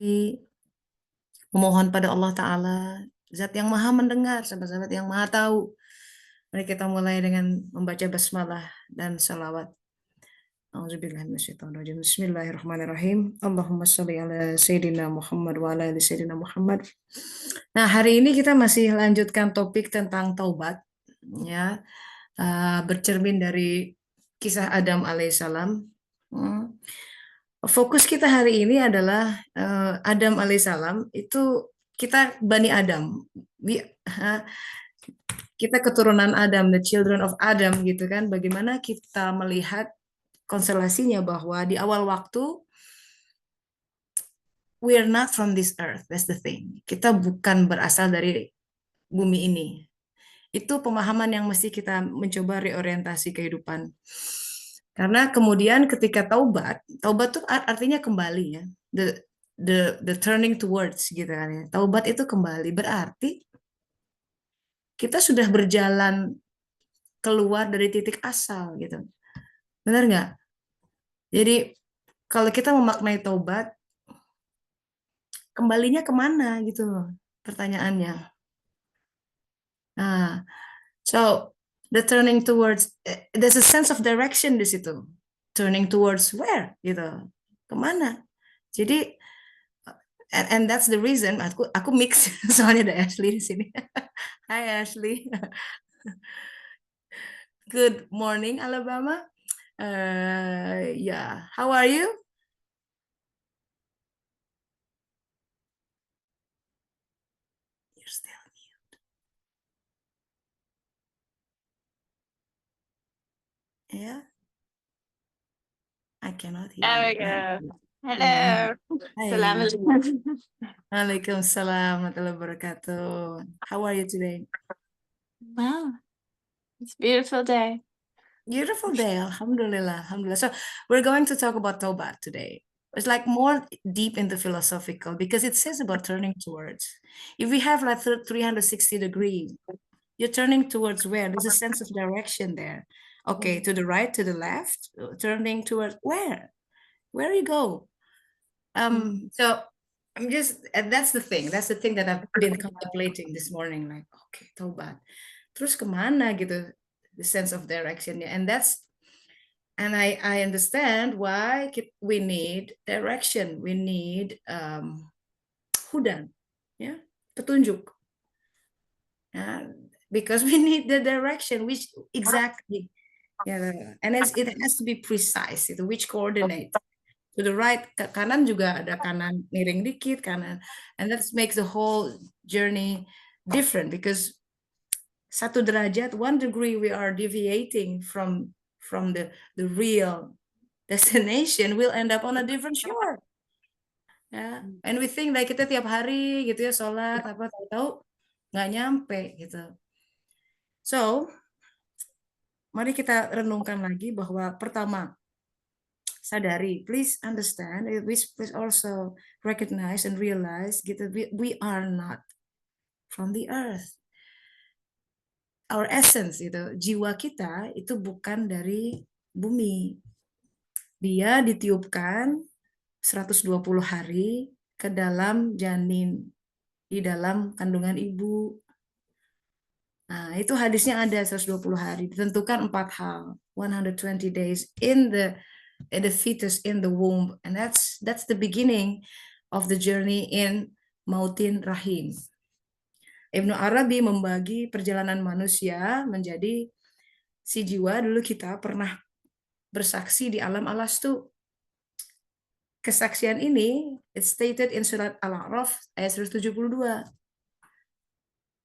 memohon pada Allah Ta'ala, Zat yang maha mendengar, sahabat-sahabat yang maha tahu. Mari kita mulai dengan membaca basmalah dan salawat. A'udzubillahiminasyaitonirrajim. Bismillahirrahmanirrahim. Allahumma sholli ala Sayyidina Muhammad wa ala ali Sayyidina Muhammad. Nah, hari ini kita masih lanjutkan topik tentang taubat, ya, bercermin dari kisah Adam alaihissalam. Fokus kita hari ini adalah Adam alaihissalam itu kita Bani Adam, kita keturunan Adam, the children of Adam gitu kan. Bagaimana kita melihat konstelasinya bahwa di awal waktu we are not from this earth, that's the thing. Kita bukan berasal dari bumi ini. Itu pemahaman yang mesti kita mencoba reorientasi kehidupan. Karena kemudian ketika taubat itu artinya kembali ya. The turning towards gitu kan ya. Taubat itu kembali berarti kita sudah berjalan keluar dari titik asal gitu. Benar nggak? Jadi kalau kita memaknai taubat, kembalinya kemana gitu loh pertanyaannya. Nah, so the turning towards, there's a sense of direction di situ. Turning towards where gitu, kemana? Jadi, and that's the reason aku mix soalnya ada Ashley di sini. Hi Ashley. Good morning Alabama. Yeah, how are you? You're still mute. Yeah, I cannot hear There you. we go. Yeah. Hello. Hi. Assalamualaikum. Waalaikumsalam warahmatullahi wabarakatuh. How are you today? Wow, it's a beautiful day. Beautiful day, alhamdulillah, alhamdulillah. So we're going to talk about Taubat today. It's like more deep into philosophical because it says about turning towards. If we have like 360 degrees, you're turning towards where? There's a sense of direction there. Okay, to the right, to the left, turning towards where? Where you go? So I'm just, and that's the thing that I've been contemplating this morning. Like, okay, Taubat. Terus kemana gitu? The sense of direction, and I understand why we need direction, we need hudan, ya, petunjuk, because we need the direction, which exactly, and it has to be precise, itu which coordinate. To the right, ke kanan juga ada kanan miring dikit kanan, and that makes the whole journey different because 1 derajat, 1 degree we are deviating from the real destination, we'll end up on a different shore. Ya, and we think like kita tiap hari gitu ya sholat apa tahu nggak nyampe gitu. So mari kita renungkan lagi bahwa pertama, sadari, please understand, please also recognize and realize gitu, we are not from the earth. Our essence itu, jiwa kita itu bukan dari bumi. Dia ditiupkan 120 hari ke dalam janin, di dalam kandungan ibu. Nah, itu hadisnya ada 120 hari, ditentukan 4 hal. 120 days in the fetus in the womb, and that's the beginning of the journey in Mautin Rahim. Ibnu Arabi membagi perjalanan manusia menjadi si jiwa. Dulu kita pernah bersaksi di alam alastu. Kesaksian ini it's stated in surat Al-A'raf ayat 172.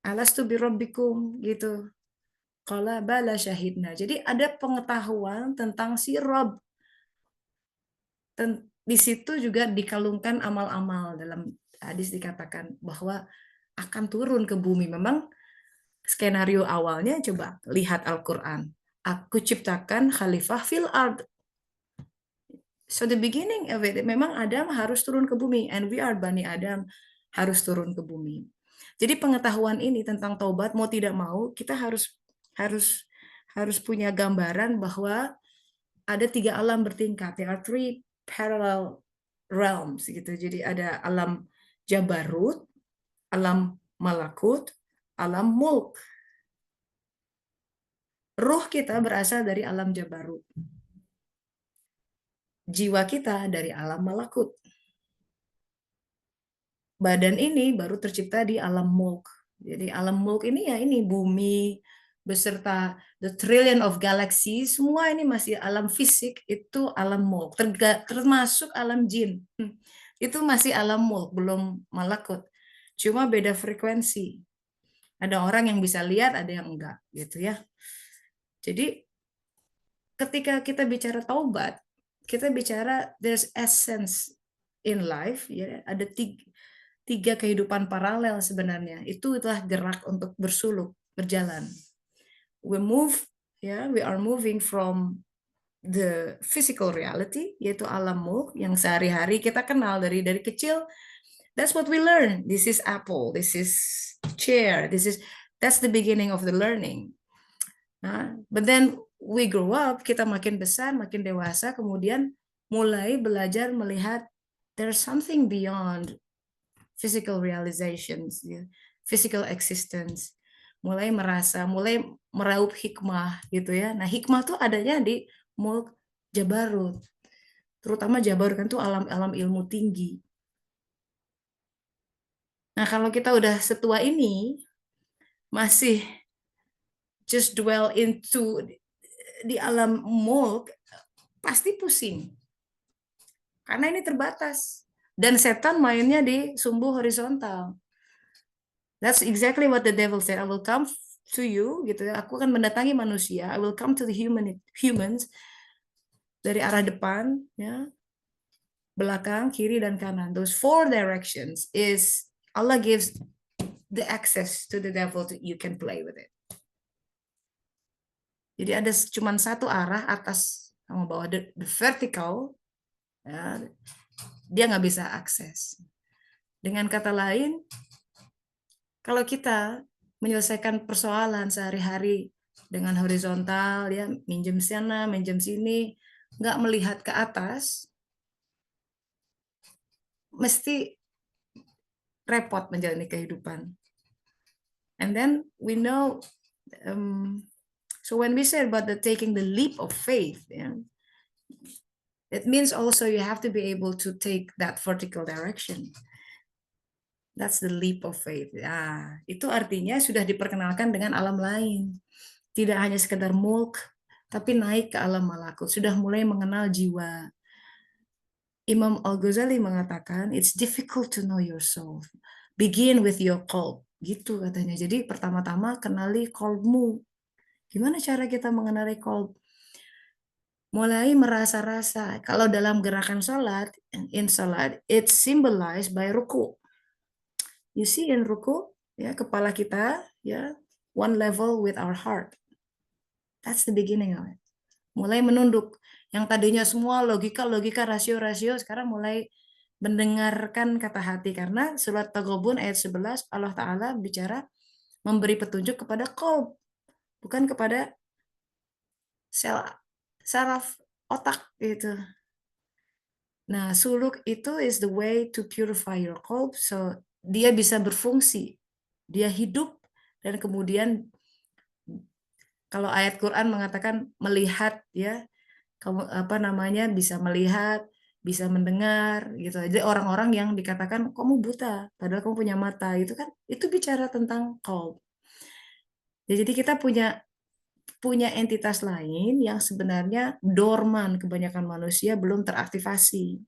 Alastu birabbikum gitu. Qala bala syahidna. Jadi ada pengetahuan tentang si Rob. Di situ juga dikalungkan amal-amal. Dalam hadis dikatakan bahwa akan turun ke bumi. Memang skenario awalnya, coba lihat Al-Quran. Aku ciptakan khalifah fil ard. So the beginning of it, memang Adam harus turun ke bumi. And we are Bani Adam, harus turun ke bumi. Jadi pengetahuan ini tentang taubat, mau tidak mau, kita harus punya gambaran bahwa ada 3 alam bertingkat. There are 3 parallel realms gitu. Jadi ada alam jabarut, alam malakut, alam mulk. Ruh kita berasal dari alam jabarut. Jiwa kita dari alam malakut. Badan ini baru tercipta di alam mulk. Jadi alam mulk ini ya ini bumi beserta the trillion of galaxy, semua ini masih alam fisik, itu alam mulk, termasuk alam jin. Itu masih alam mulk, belum malakut. Cuma beda frekuensi. Ada orang yang bisa lihat, ada yang enggak, gitu ya. Jadi ketika kita bicara taubat, kita bicara there's essence in life, ya ada tiga kehidupan paralel sebenarnya. Itu itulah gerak untuk bersuluk, berjalan. We are moving from the physical reality, yaitu alam mulk yang sehari-hari kita kenal dari kecil. That's what we learn. This is apple, this is chair, that's the beginning of the learning. Nah, but then we grow up, kita makin besar, makin dewasa, kemudian mulai belajar melihat there's something beyond physical realizations, physical existence. Mulai meraup hikmah gitu ya. Nah, hikmah tuh adanya di mulk jabarut. Terutama jabarut kan tuh alam ilmu tinggi. Nah, kalau kita udah setua ini masih just dwell into di alam mulk, pasti pusing. Karena ini terbatas. Dan setan mainnya di sumbu horizontal. That's exactly what the devil said. I will come to you, gitu ya. Aku akan mendatangi manusia. I will come to the humans dari arah depan, ya, belakang, kiri dan kanan. Those 4 directions is Allah gives the access to the devil. You can play with it. Jadi ada cuma satu arah, atas sama bawah, the vertical, ya, dia nggak bisa akses. Dengan kata lain, kalau kita menyelesaikan persoalan sehari-hari dengan horizontal, ya minjem sana, minjem sini, nggak melihat ke atas, mesti repot menjalani kehidupan. And then we know, so when we say about taking the leap of faith, yeah, it means also you have to be able to take that vertical direction. That's the leap of faith. Ya, itu artinya sudah diperkenalkan dengan alam lain. Tidak hanya sekedar mulk, tapi naik ke alam malakut. Sudah mulai mengenal jiwa. Imam Al-Ghazali mengatakan, it's difficult to know your soul. Begin with your qalb. Gitu katanya. Jadi pertama-tama kenali qalbmu. Gimana cara kita mengenali qalb? Mulai merasa-rasa. Kalau dalam gerakan salat, in salat, it's symbolized by ruku'. You see in ruku, ya, kepala kita, ya, one level with our heart. That's the beginning of it. Mulai menunduk. Yang tadinya semua logika, rasio, sekarang mulai mendengarkan kata hati. Karena surat Taghabun ayat 11, Allah Ta'ala bicara memberi petunjuk kepada qalb, bukan kepada sel saraf otak gitu. Nah, suluk itu is the way to purify your qalb, so dia bisa berfungsi, dia hidup, dan kemudian kalau ayat Quran mengatakan melihat, ya, kamu bisa melihat, bisa mendengar gitu. Jadi orang-orang yang dikatakan kamu buta padahal kamu punya mata, itu kan itu bicara tentang qalb. Jadi kita punya entitas lain yang sebenarnya dorman, kebanyakan manusia belum teraktivasi.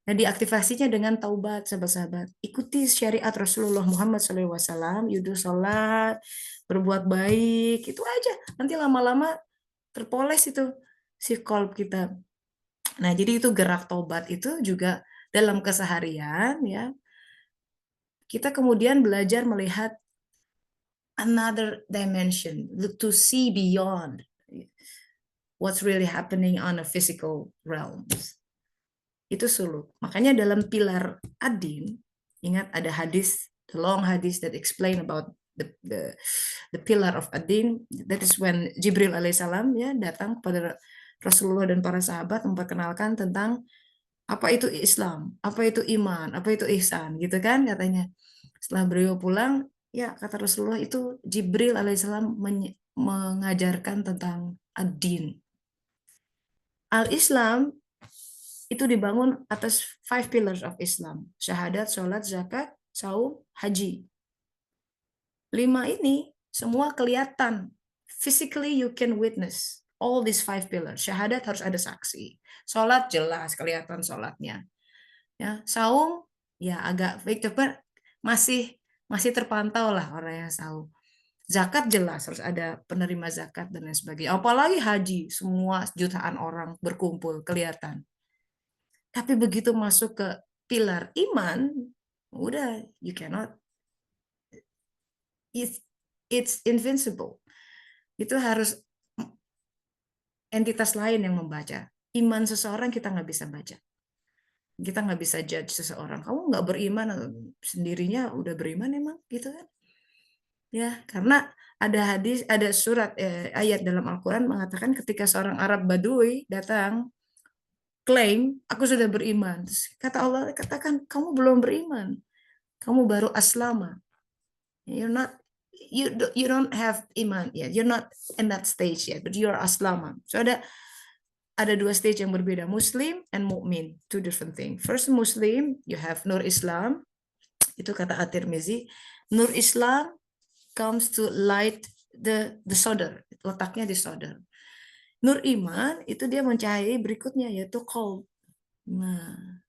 Nah, diaktifasinya dengan taubat, sahabat-sahabat. Ikuti syariat Rasulullah Muhammad SAW, yudhu sholat, berbuat baik, itu aja. Nanti lama-lama terpoles itu si qalb kita. Nah, jadi itu gerak taubat itu juga dalam keseharian, ya. Kita kemudian belajar melihat another dimension, to see beyond what's really happening on a physical realms. Itu suluk. Makanya dalam pilar ad-din, ingat ada hadis, the long hadis that explain about the pillar of ad-din. That is when Jibril alaihissalam, ya, datang kepada Rasulullah dan para sahabat memperkenalkan tentang Apa itu Islam? Apa itu iman? Apa itu ihsan? Gitu kan katanya. Setelah beliau pulang, ya kata Rasulullah itu Jibril alaihissalam mengajarkan tentang ad-din. Al-Islam itu dibangun atas 5 pillars of Islam. Syahadat, sholat, zakat, saum, haji. 5 ini semua kelihatan. Physically you can witness all these 5 pillars. Syahadat harus ada saksi. Sholat jelas kelihatan sholatnya. Ya, saum ya agak fake, tapi masih terpantau lah orang yang saum. Zakat jelas harus ada penerima zakat dan lain sebagainya. Apalagi haji, semua jutaan orang berkumpul kelihatan. Tapi begitu masuk ke pilar iman, udah you cannot, it's invincible. Itu harus entitas lain yang membaca. Iman seseorang kita nggak bisa baca. Kita nggak bisa judge seseorang. Kamu nggak beriman, sendirinya udah beriman emang gitu kan? Ya, karena ada surat ayat dalam Al-Quran mengatakan ketika seorang Arab Badui datang klaim aku sudah beriman. Terus kata Allah, katakan kamu belum beriman. Kamu baru aslama. You don't have iman yet. You're not in that stage yet, but you're aslama. So ada 2 stage yang berbeda, Muslim and Mu'min, 2 different things. First Muslim, you have Nur Islam, itu kata At-Tirmizi. Nur Islam comes to light the sodar, letaknya di sodar. Nur Iman itu dia mencahayai berikutnya yaitu qalb. Nah,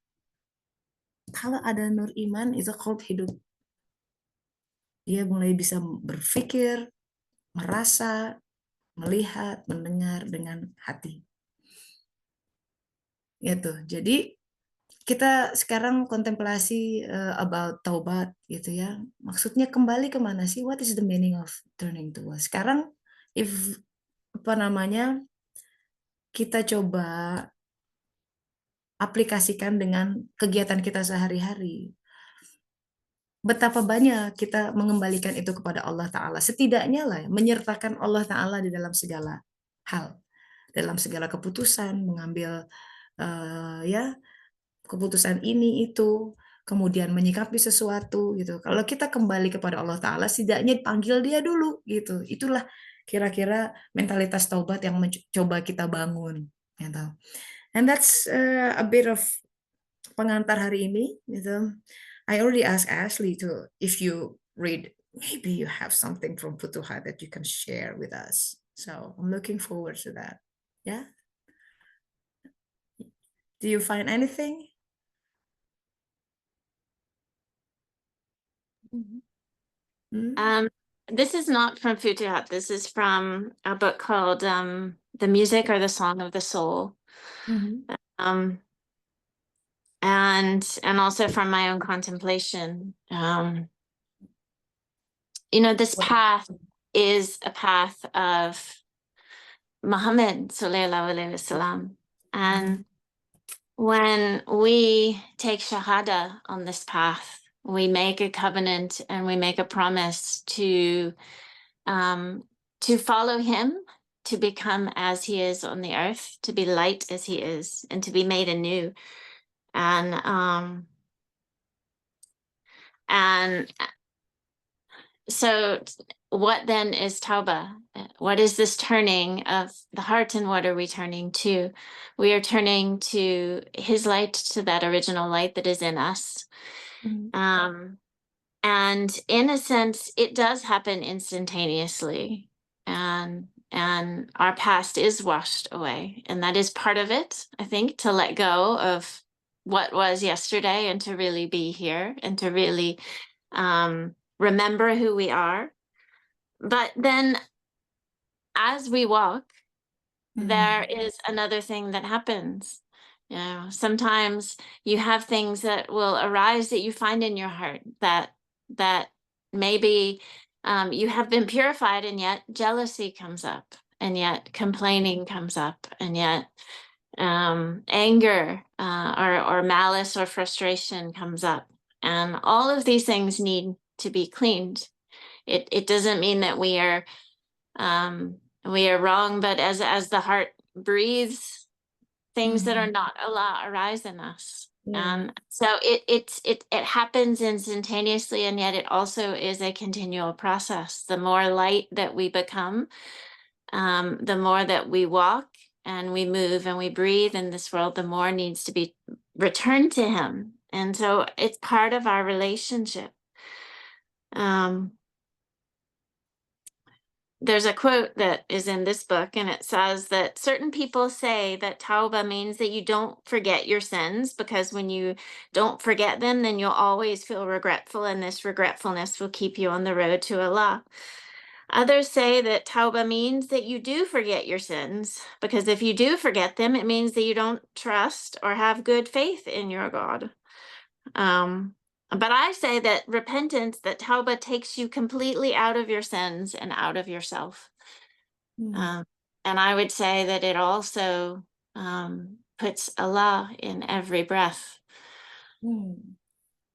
kalau ada Nur Iman itu qalb hidup. Dia mulai bisa berpikir, merasa, melihat, mendengar dengan hati. Gitu. Jadi kita sekarang kontemplasi about taubat gitu ya. Maksudnya kembali kemana sih? What is the meaning of turning to us? Sekarang if kita coba aplikasikan dengan kegiatan kita sehari-hari. Betapa banyak kita mengembalikan itu kepada Allah Ta'ala. Setidaknya lah menyertakan Allah Ta'ala di dalam segala hal. Dalam segala keputusan, mengambil ya keputusan ini itu, kemudian menyikapi sesuatu gitu. Kalau kita kembali kepada Allah Ta'ala, setidaknya panggil dia dulu gitu. Itulah kira-kira mentalitas taubat yang mencoba kita bangun. Gitu. And that's a bit of pengantar hari ini. Gitu. I already asked Ashley to, if you read, maybe you have something from Futuhat that you can share with us. So I'm looking forward to that. Yeah. Do you find anything? This is not from Futuhat. This is from a book called The Music or the Song of the Soul. And also from my own contemplation. This path is a path of Muhammad sallallahu alaihi wasallam. And when we take shahada on this path, we make a covenant and we make a promise to follow him, to become as he is on the earth, to be light as he is, and to be made anew. And so what then is Tauba? What is this turning of the heart, and what are we turning to? We are turning to his light, to that original light that is in us. And in a sense, it does happen instantaneously. And our past is washed away. And that is part of it, I think, to let go of what was yesterday and to really be here and to really remember who we are. But then as we walk, there is another thing that happens. Sometimes you have things that will arise that you find in your heart that maybe you have been purified, and yet jealousy comes up, and yet complaining comes up, and yet anger or malice or frustration comes up. And all of these things need to be cleaned. It doesn't mean that we are wrong, but as the heart breathes, things that are not Allah arise in us. Yeah. So it happens instantaneously, and yet it also is a continual process. The more light that we become, the more that we walk and we move and we breathe in this world, the more needs to be returned to Him. And so it's part of our relationship. There's a quote that is in this book, and it says that certain people say that tauba means that you don't forget your sins, because when you don't forget them, then you'll always feel regretful, and this regretfulness will keep you on the road to Allah. Others say that tauba means that you do forget your sins, because if you do forget them, it means that you don't trust or have good faith in your God. But I say that repentance, that tauba, takes you completely out of your sins and out of yourself. And I would say that it also puts Allah in every breath.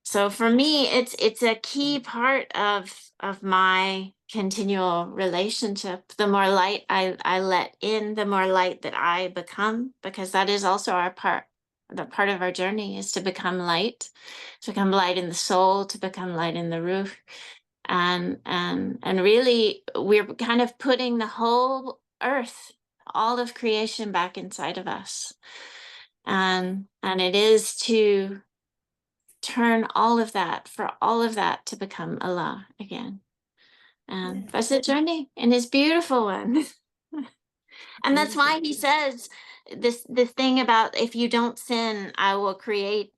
So for me, it's a key part of my continual relationship. The more light I let in, the more light that I become, because that is also our part. The part of our journey is to become light in the soul, to become light in the ruh. And really, we're kind of putting the whole earth, all of creation, back inside of us. And it is to turn all of that, for all of that to become Allah again. And that's the journey, and it's a beautiful one. And that's why He says this thing about, if you don't sin, I will create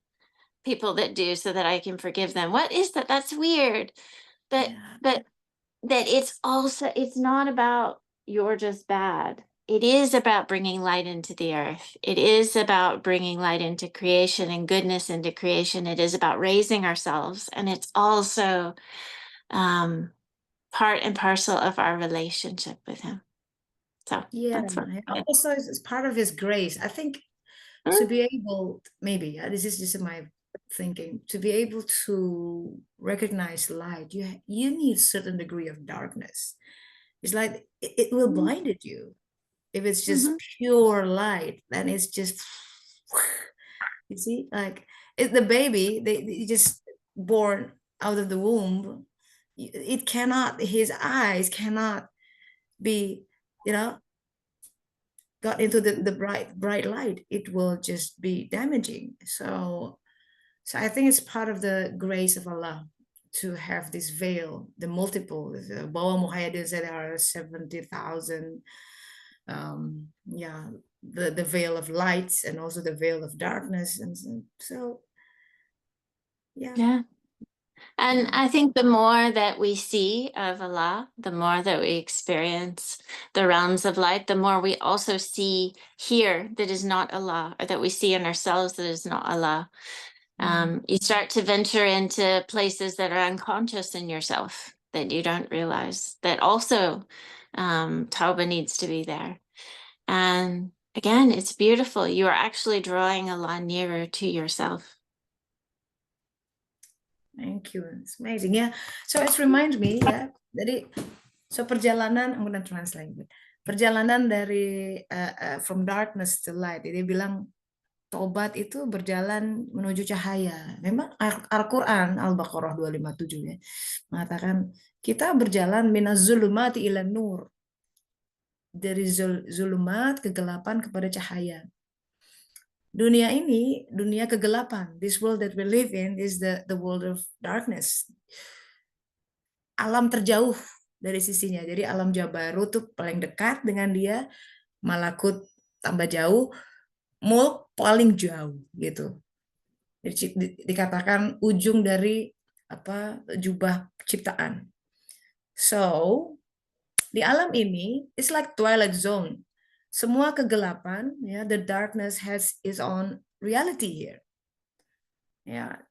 people that do, so that I can forgive them. What is that? That's weird. But that it's also, it's not about you're just bad. It is about bringing light into the earth. It is about bringing light into creation and goodness into creation. It is about raising ourselves, and it's also part and parcel of our relationship with Him. So that's what. Also, it's part of His grace. I think to be able, maybe this is just my thinking, to be able to recognize light, you need a certain degree of darkness. It's like it will blinded you. If it's just pure light, then it's just, you see, like the baby, they just born out of the womb. It cannot, his eyes cannot be, got into the bright light. It will just be damaging. So I think it's part of the grace of Allah to have this veil, the multiple. Bawa Muhayyadin said there are 70,000. The veil of lights and also the veil of darkness, and so yeah. And I think the more that we see of Allah, the more that we experience the realms of light, the more we also see here that is not Allah, or that we see in ourselves that is not Allah. You start to venture into places that are unconscious in yourself, that you don't realize, that also Tauba needs to be there. And again, it's beautiful. You are actually drawing Allah nearer to yourself. Thank you. It's amazing. Yeah. So it reminds me, jadi perjalanan, I'm gonna translate. Perjalanan dari from darkness to light. Dia bilang tobat itu berjalan menuju cahaya. Memang Al-Qur'an Al-Baqarah 257 ya mengatakan kita berjalan minaz zulumati ila nur. Dari zulumat, kegelapan kepada cahaya. Dunia ini, dunia kegelapan. This world that we live in is the world of darkness. Alam terjauh dari sisinya. Jadi alam Jabarut tuh paling dekat dengan dia, Malakut tambah jauh, Mulk paling jauh gitu. Jadi dikatakan ujung dari jubah ciptaan. So di alam ini, it's like twilight zone. Semua kegelapan, the darkness has its own reality here. Ya,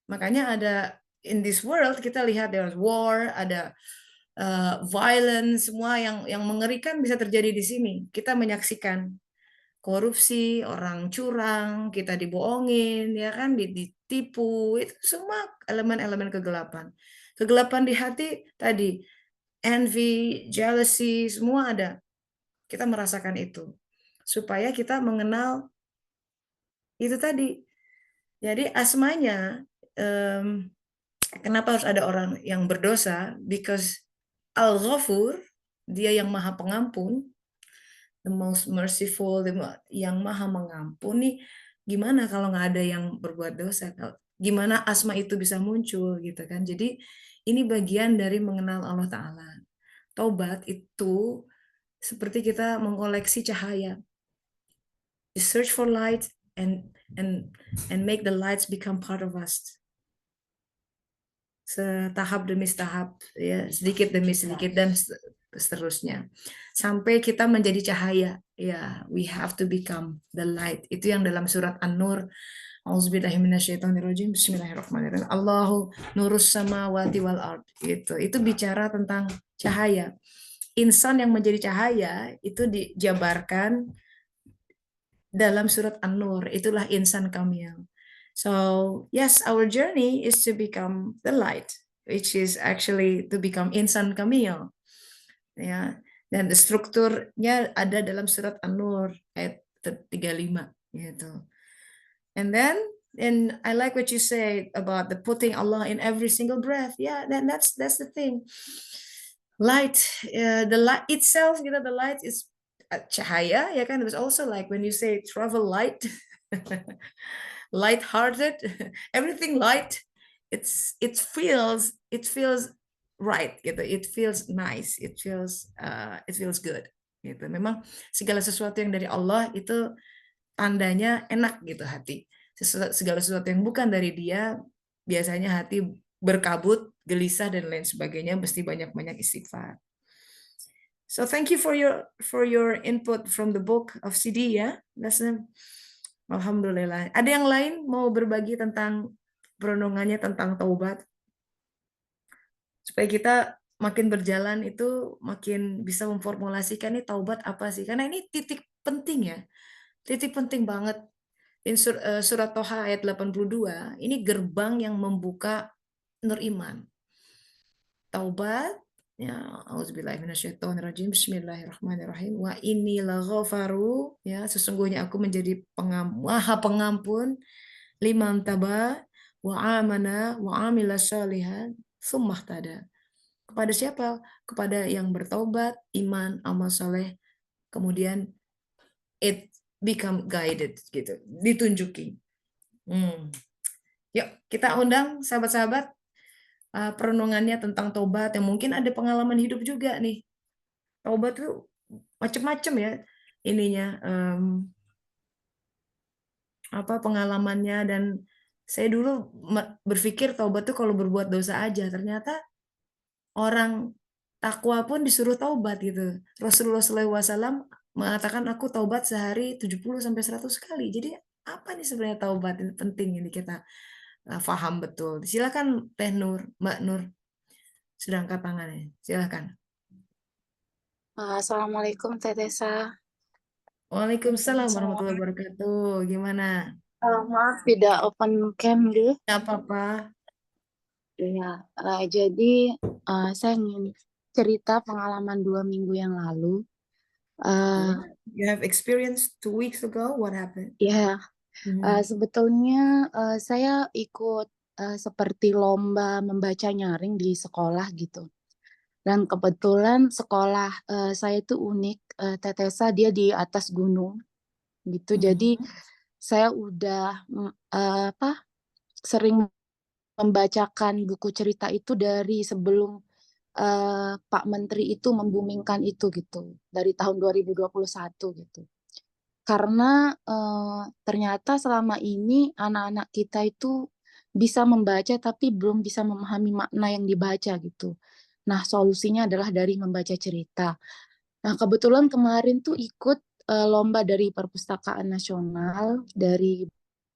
makanya ada in this world kita lihat there's war, ada violence, semua yang mengerikan bisa terjadi di sini. Kita menyaksikan korupsi, orang curang, kita dibohongin, ya kan, ditipu, itu semua elemen-elemen kegelapan. Kegelapan di hati tadi, envy, jealousy, semua ada. Kita merasakan itu. Supaya kita mengenal Itu tadi. Jadi asmanya, kenapa harus ada orang yang berdosa? Because Al-Ghafur, dia yang maha pengampun, the most merciful, yang maha mengampuni. Gimana kalau nggak ada yang berbuat dosa? Gimana asma itu bisa muncul gitu kan? Jadi ini bagian dari mengenal Allah Ta'ala. Taubat itu seperti kita mengoleksi cahaya. You search for light and make the lights become part of us. Setahap demi setahap, ya, sedikit demi sedikit dan seterusnya. Sampai kita menjadi cahaya. Ya, we have to become the light. Itu yang dalam surat An-Nur. Auzubillahiminasyaitonirrajim. Bismillahirrahmanirrahim. Allahu nurus samawati wal ard. Itu bicara tentang cahaya. Insan yang menjadi cahaya itu dijabarkan dalam surat An-Nur. Itulah insan kamil. So, yes, our journey is to become the light, which is actually to become insan kamil. Ya, dan strukturnya ada dalam surat An-Nur ayat 35 gitu. And I like what you say about the putting Allah in every single breath. Yeah, that's the thing. Light, the light itself, the light is cahaya, ya kan? There's also like when you say travel light, light-hearted, everything light. It feels right gitu. It feels nice. It feels good gitu. Memang segala sesuatu yang dari Allah itu tandanya enak gitu hati. Segala sesuatu yang bukan dari Dia biasanya hati berkabut, gelisah dan lain sebagainya, mesti banyak-banyak istighfar. So thank you for your input from the book of CD ya. Alhamdulillah. Ada yang lain mau berbagi tentang perenungannya tentang taubat? Supaya kita makin berjalan itu makin bisa memformulasikan ini taubat apa sih? Karena ini titik penting ya. Titik penting banget. Surat Toha ayat 82, ini gerbang yang membuka nur iman. Taubat, ya, auzubillahiminasyaitonirrajim, bismillahirrahmanirrahim, wa inni laghafaru, ya, sesungguhnya aku menjadi maha pengampun, liman taba, wa amana, wa amila sholihan, summah tada. Kepada siapa? Kepada yang bertobat, iman, amal soleh, kemudian it become guided gitu, ditunjuki. Yuk, kita undang sahabat-sahabat perenungannya tentang tobat yang mungkin ada pengalaman hidup juga nih. Tobat tuh macam-macam ya ininya, apa pengalamannya, dan saya dulu berpikir tobat tuh kalau berbuat dosa aja. Ternyata orang takwa pun disuruh taubat gitu. Rasulullah SAW mengatakan aku taubat sehari 70 sampai 100 kali. Jadi apa nih sebenarnya taubat? Ini penting ini kita paham betul. Silakan Teh Nur, Mbak Nur. Sudah angkat tangannya. Silakan. Assalamualaikum Teh Tessa. Waalaikumsalam warahmatullahi wabarakatuh. Gimana? Maaf tidak open cam deh. Nggak apa-apa. Ya, jadi saya ingin cerita pengalaman 2 minggu yang lalu. You have experience 2 weeks ago. What happened? Ya, sebetulnya saya ikut seperti lomba membaca nyaring di sekolah gitu. Dan kebetulan sekolah saya itu unik, Teh Tessa, dia di atas gunung gitu. Jadi saya udah sering membacakan buku cerita itu dari sebelum Pak Menteri itu membumingkan itu gitu, dari tahun 2021 gitu. Karena ternyata selama ini anak-anak kita itu bisa membaca tapi belum bisa memahami makna yang dibaca gitu. Nah, solusinya adalah dari membaca cerita. Nah, kebetulan kemarin tuh ikut lomba dari Perpustakaan Nasional dari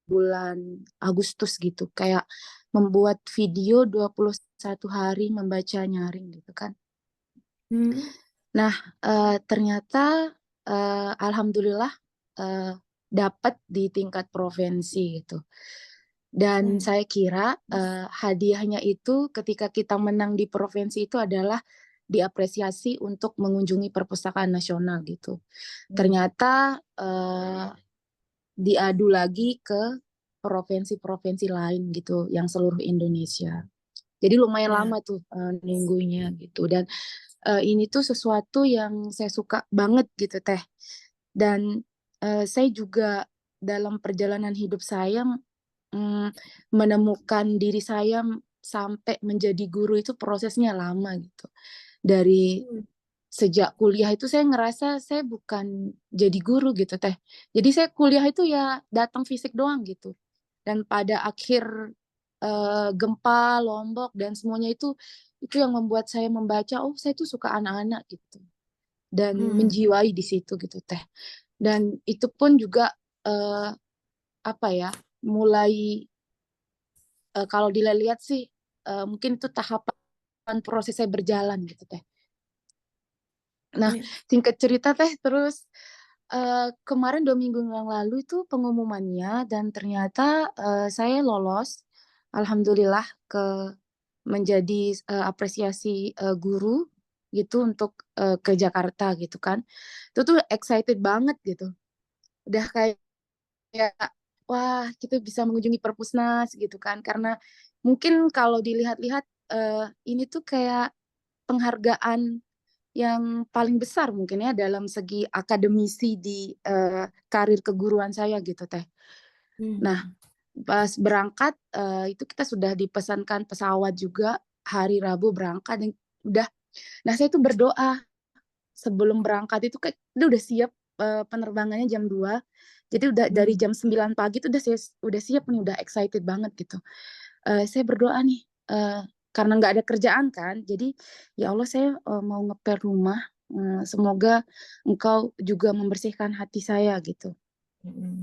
bulan Agustus gitu, kayak membuat video 21 hari membaca nyaring gitu kan. Nah, ternyata alhamdulillah dapat di tingkat provinsi gitu. Dan saya kira hadiahnya itu ketika kita menang di provinsi itu adalah diapresiasi untuk mengunjungi Perpustakaan Nasional gitu. Ternyata diadu lagi ke provinsi-provinsi lain gitu yang seluruh Indonesia. Jadi lumayan Ya. lama tuh nunggunya gitu. Dan ini tuh sesuatu yang saya suka banget gitu Teh. Dan saya juga dalam perjalanan hidup saya menemukan diri saya sampai menjadi guru itu prosesnya lama gitu. Dari sejak kuliah itu saya ngerasa saya bukan jadi guru gitu Teh. Jadi saya kuliah itu ya datang fisik doang gitu. Dan pada akhir gempa Lombok dan semuanya itu yang membuat saya membaca, oh saya tuh suka anak-anak gitu dan menjiwai di situ gitu Teh. Dan itu pun juga apa ya, mulai kalau dilihat sih mungkin itu tahapan proses saya berjalan gitu Teh. Nah, Ya. singkat cerita Teh, terus kemarin 2 minggu yang lalu itu pengumumannya dan ternyata saya lolos, alhamdulillah menjadi apresiasi guru gitu untuk ke Jakarta gitu kan. Itu tuh excited banget gitu. Udah kayak wah kita bisa mengunjungi Perpusnas gitu kan. Karena mungkin kalau dilihat-lihat ini tuh kayak penghargaan yang paling besar mungkin ya dalam segi akademisi di karir keguruan saya gitu Teh. Nah, pas berangkat itu kita sudah dipesankan pesawat juga hari Rabu berangkat dan udah. Nah, saya tuh berdoa sebelum berangkat itu kayak udah siap penerbangannya jam 2. Jadi udah dari jam 9 pagi tuh udah siap nih, udah excited banget gitu. Saya berdoa nih karena nggak ada kerjaan kan. Jadi ya Allah saya mau ngepel rumah. Semoga Engkau juga membersihkan hati saya gitu.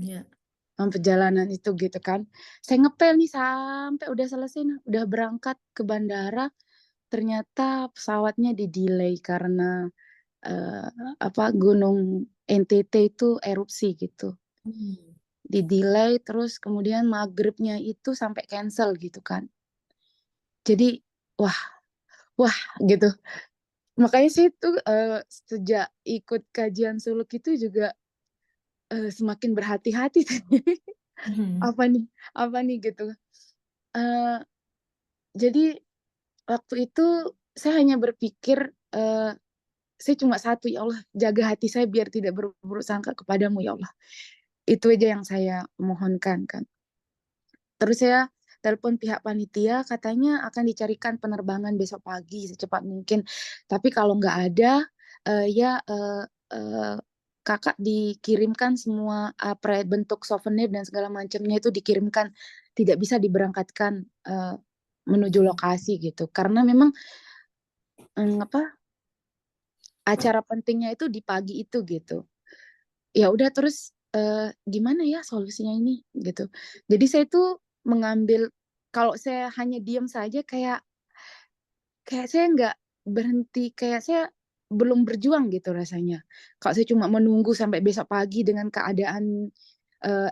Ya. Perjalanan itu gitu kan. Saya ngepel nih sampai udah selesai, udah berangkat ke bandara. Ternyata pesawatnya di-delay karena gunung NTT itu erupsi gitu. Di-delay terus kemudian maghribnya itu sampai cancel gitu kan. Jadi wah gitu. Makanya sih tuh sejak ikut kajian suluk itu juga semakin berhati-hati. Apa nih gitu. Eh, jadi waktu itu saya hanya berpikir saya cuma satu, ya Allah jaga hati saya biar tidak berburuk sangka kepadamu ya Allah. Itu aja yang saya mohonkan kan. Terus saya telepon pihak panitia katanya akan dicarikan penerbangan besok pagi secepat mungkin. Tapi kalau nggak ada ya kakak dikirimkan semua bentuk souvenir dan segala macamnya itu dikirimkan, tidak bisa diberangkatkan menuju lokasi gitu karena memang acara pentingnya itu di pagi itu gitu. Ya udah terus gimana ya solusinya ini gitu. Jadi saya tuh mengambil, kalau saya hanya diam saja kayak saya nggak berhenti, kayak saya belum berjuang gitu rasanya. Kalau saya cuma menunggu sampai besok pagi dengan keadaan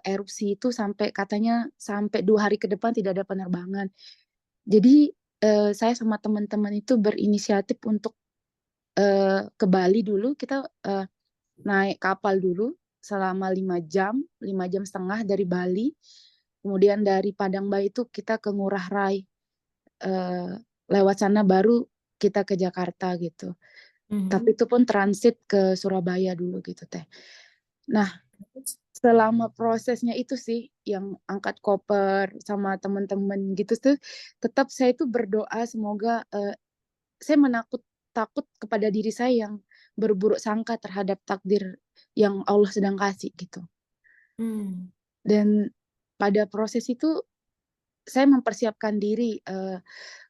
erupsi itu sampai katanya sampai 2 hari ke depan tidak ada penerbangan. Jadi saya sama teman-teman itu berinisiatif untuk ke Bali dulu. Kita naik kapal dulu selama 5 jam setengah dari Bali. Kemudian dari Padang Bayi itu kita ke Ngurah Rai. Lewat sana baru kita ke Jakarta gitu. Tapi itu pun transit ke Surabaya dulu gitu Teh. Nah, selama prosesnya itu sih yang angkat koper sama teman-teman gitu tuh, tetap saya itu berdoa semoga saya takut kepada diri saya yang berburuk sangka terhadap takdir yang Allah sedang kasih gitu. Dan pada proses itu saya mempersiapkan diri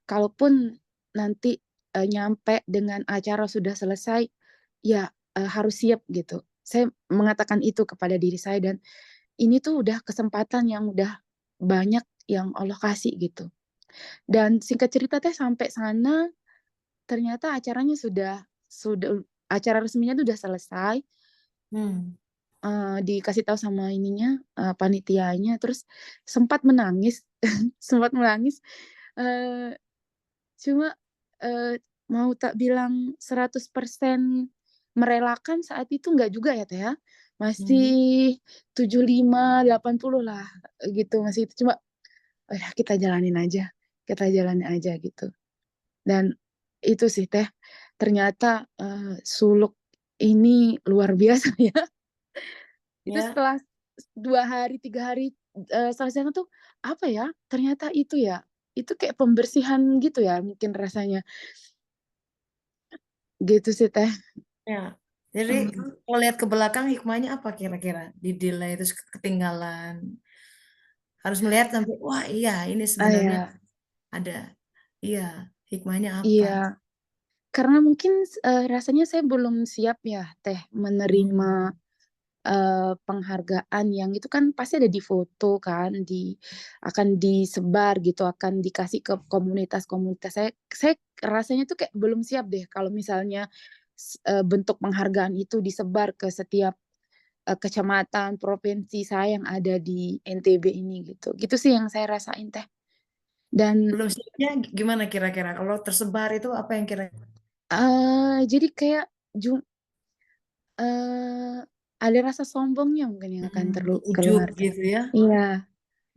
kalaupun nanti nyampe dengan acara sudah selesai ya harus siap gitu. Saya mengatakan itu kepada diri saya dan ini tuh udah kesempatan yang udah banyak yang Allah kasih gitu. Dan singkat cerita Teh sampai sana ternyata acaranya sudah acara resminya tuh udah selesai. Dikasih tahu sama ininya panitianya, terus sempat menangis sempat menangis cuma mau tak bilang 100% merelakan saat itu nggak juga ya Teh ya. masih 75, 80 lah gitu, masih itu cuma kita jalanin aja gitu. Dan itu sih Teh, ternyata suluk ini luar biasa ya. Itu Ya, setelah 2 hari, 3 hari selesai tuh apa ya? Ternyata itu ya, itu kayak pembersihan gitu ya mungkin rasanya. Gitu sih Teh. ya. Jadi Hmm. kalau lihat ke belakang hikmahnya apa kira-kira? Di delay terus ketinggalan. Harus melihat sampai, wah iya ini sebenarnya Ya, ada. Iya, hikmahnya apa? iya. Karena mungkin rasanya saya belum siap ya Teh menerima penghargaan yang itu kan pasti ada di foto kan, akan disebar gitu, akan dikasih ke komunitas-komunitas. Saya rasanya tuh kayak belum siap deh kalau misalnya bentuk penghargaan itu disebar ke setiap kecamatan, provinsi saya yang ada di NTB ini gitu. Gitu sih yang saya rasain Teh. Dan Belum siapnya gimana kira-kira? Kalau tersebar itu apa yang kira-kira? jadi kayak eh, ada rasa sombongnya mungkin yang akan Ujub keluar Teh. gitu ya. Iya,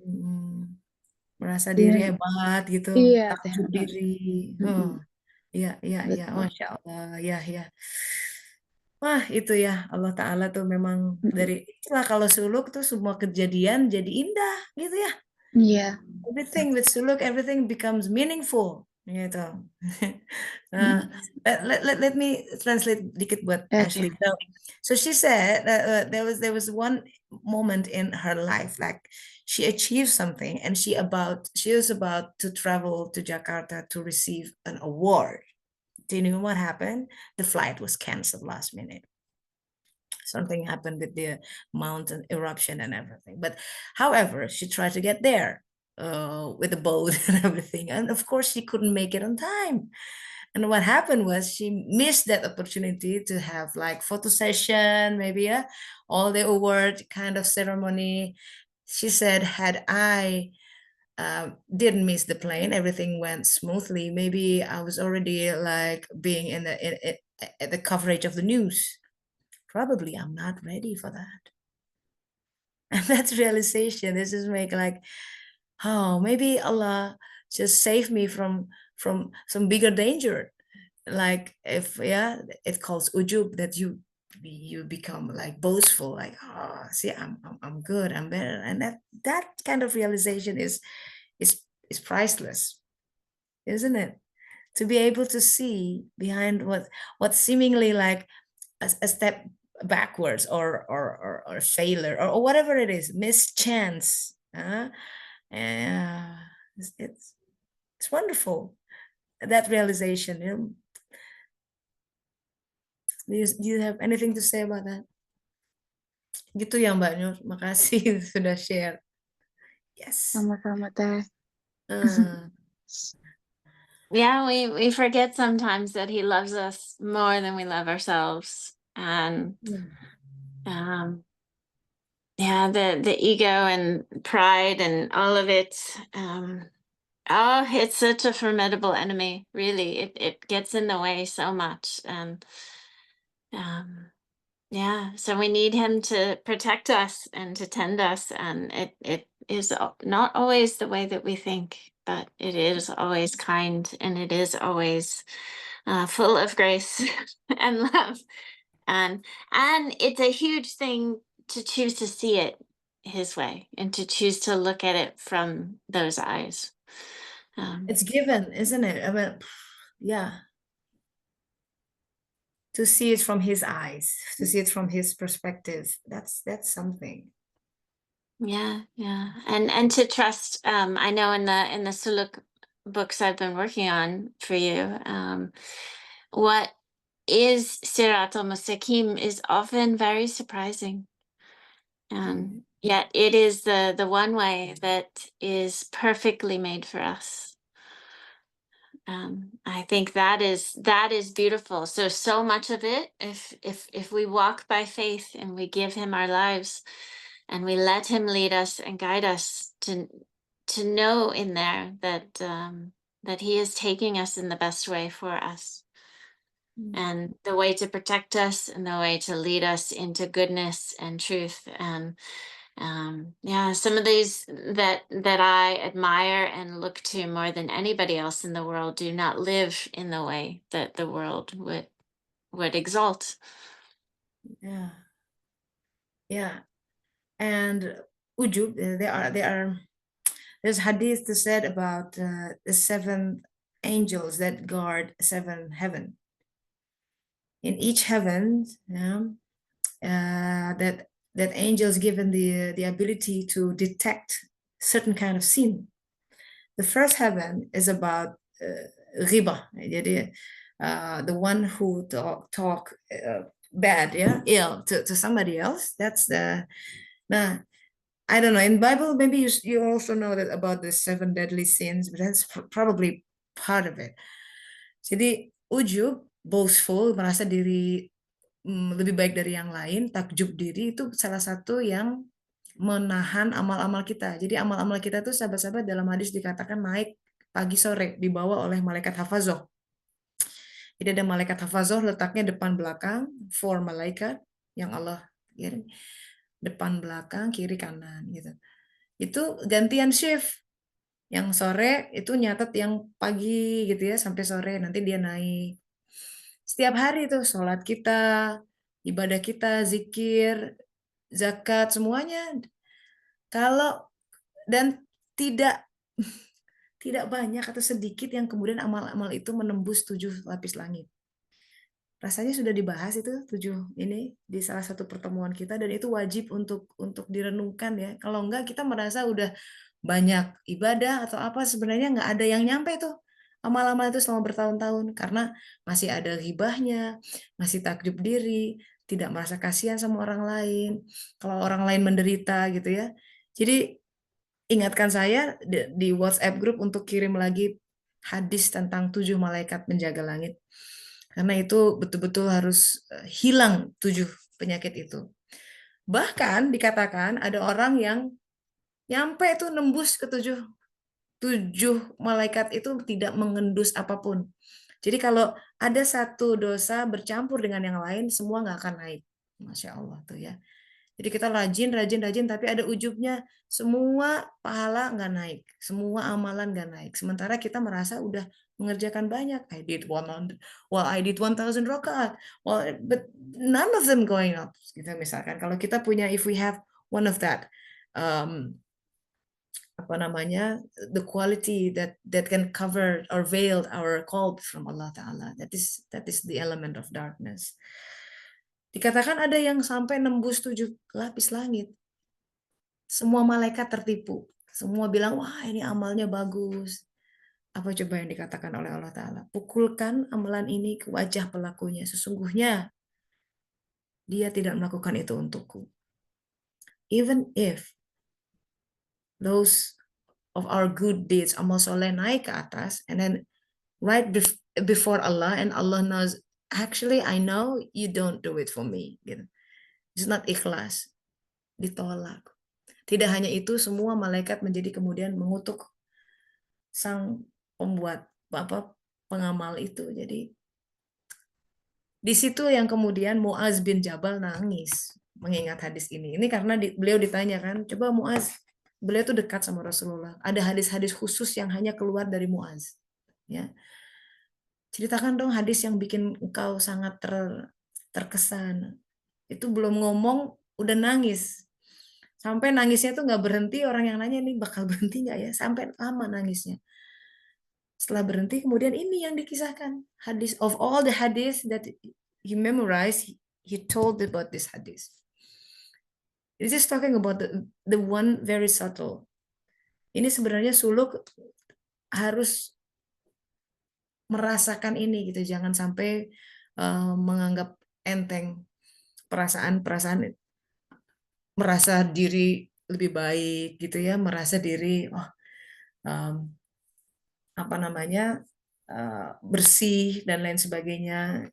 Hmm, merasa diri iya, hebat gitu, iya Teh. takjub diri. Oh, Mm-mm. iya, iya, iya. Betul. Masya Allah, ya, ya. Wah, itu ya Allah Ta'ala tuh memang Mm-mm. dari itulah kalau suluk tuh semua kejadian jadi indah gitu ya. Iya. Everything with suluk, everything becomes meaningful gitu. Nah, Mm-mm. let me translate dikit buat Oke. Ashley. So she said there was one moment in her life like she achieved something and she was about to travel to Jakarta to receive an award. Do you know what happened? The flight was canceled last minute. Something happened with the mountain eruption and everything. But however, she tried to get there with the boat and everything. And of course, she couldn't make it on time. And what happened was she missed that opportunity to have like photo session, maybe all the award kind of ceremony. She said, had I didn't miss the plane, everything went smoothly. Maybe I was already like being at the coverage of the news. Probably I'm not ready for that. And that's realization. This is make like, oh, maybe Allah just saved me from some bigger danger. Like if it calls ujub that you become like boastful, like see I'm good, I'm better, and that kind of realization is is priceless, isn't it? To be able to see behind what seemingly like a step backwards or failure or whatever it is, mischance. And it's wonderful that realization. Do you have anything to say about that? Gitu ya Mbak Nur, makasih sudah share. Yes. Sama-sama Teh. Uh, Yeah, we forget sometimes that he loves us more than we love ourselves. And yeah, the ego and pride and all of it. It's such a formidable enemy, really. It gets in the way so much. And yeah, so we need him to protect us and to tend us. And it is not always the way that we think, but it is always kind, and it is always full of grace and love. And it's a huge thing to choose to see it his way and to choose to look at it from those eyes. it's given, isn't it? I mean, yeah. To see it from his eyes, to see it from his perspective, that's something. Yeah, yeah. And to trust, I know in the Suluk books I've been working on for you, what is Sirat al-Mustaqim is often very surprising. And yet it is the one way that is perfectly made for us. I think that is beautiful. So much of it, if we walk by faith and we give him our lives and we let him lead us and guide us to know in there that that he is taking us in the best way for us. and the way to protect us and the way to lead us into goodness and truth. And yeah, some of these that I admire and look to more than anybody else in the world do not live in the way that the world would exalt. Yeah, yeah. And ujub, there's hadith that said about the 7 angels that guard 7 heaven. In each heaven, that angels given the ability to detect certain kind of sin. The first heaven is about riba, jadi the one who talk bad, ill to somebody else. That's the I don't know. In Bible, maybe you also know that about the 7 deadly sins, but that's probably part of it. Jadi ujub, boastful, merasa diri lebih baik dari yang lain, takjub diri itu salah satu yang menahan amal-amal kita. Jadi amal-amal kita tuh sahabat-sahabat dalam hadis dikatakan naik pagi sore dibawa oleh malaikat hafazoh. Jadi ada malaikat hafazoh letaknya depan belakang, 4 malaikat yang Allah kirim. Depan belakang, kiri kanan gitu. Itu gantian shift. Yang sore itu nyatet yang pagi gitu ya sampai sore, nanti dia naik. Setiap hari itu sholat kita, ibadah kita, zikir, zakat, semuanya. Kalau dan tidak banyak atau sedikit yang kemudian amal-amal itu menembus 7 lapis langit. Rasanya sudah dibahas itu 7 ini di salah satu pertemuan kita, dan itu wajib untuk direnungkan ya. Kalau enggak kita merasa udah banyak ibadah atau apa, sebenarnya nggak ada yang nyampe tuh amal-amal itu selama bertahun-tahun, karena masih ada ghibahnya, masih takjub diri, tidak merasa kasihan sama orang lain, kalau orang lain menderita gitu ya. Jadi ingatkan saya di WhatsApp group untuk kirim lagi hadis tentang 7 malaikat penjaga langit. Karena itu betul-betul harus hilang 7 penyakit itu. Bahkan dikatakan ada orang yang nyampe itu nembus ke 7 malaikat itu tidak mengendus apapun. Jadi kalau ada satu dosa bercampur dengan yang lain, semua nggak akan naik. Masya Allah tuh ya. Jadi kita rajin, tapi ada ujubnya, semua pahala nggak naik, semua amalan nggak naik. Sementara kita merasa udah mengerjakan banyak. I did 1,000 rakaat, but none of them going up. Gitu misalkan, kalau kita punya, if we have one of that, the quality that can cover or veil our call from Allah Ta'ala, that is the element of darkness. Dikatakan ada yang sampai nembus 7 lapis langit. Semua malaikat tertipu. Semua bilang, wah ini amalnya bagus. Apa coba yang dikatakan oleh Allah Ta'ala? Pukulkan amalan ini ke wajah pelakunya. Sesungguhnya dia tidak melakukan itu untukku. Even if those of our good deeds, amal soleh naik ke atas, and then right before Allah, and Allah knows, actually I know you don't do it for me. Gitu. It's not ikhlas. Ditolak. Tidak hanya itu, semua malaikat menjadi kemudian mengutuk sang pembuat pengamal itu. Jadi di situ yang kemudian Muaz bin Jabal nangis mengingat hadis ini. Ini karena beliau ditanya kan, coba Muaz, beliau tuh dekat sama Rasulullah. Ada hadis-hadis khusus yang hanya keluar dari Muaz. Ya. Ceritakan dong hadis yang bikin engkau sangat terkesan. Itu belum ngomong udah nangis. Sampai nangisnya tuh nggak berhenti, orang yang nanya nih bakal berhenti nggak ya? Sampai lama nangisnya. Setelah berhenti, kemudian ini yang dikisahkan. Hadis, of all the hadis that he memorized, he told about this hadis. This is talking about the one very subtle. Ini sebenarnya suluk harus merasakan ini gitu, jangan sampai menganggap enteng perasaan merasa diri lebih baik gitu ya, merasa diri bersih dan lain sebagainya.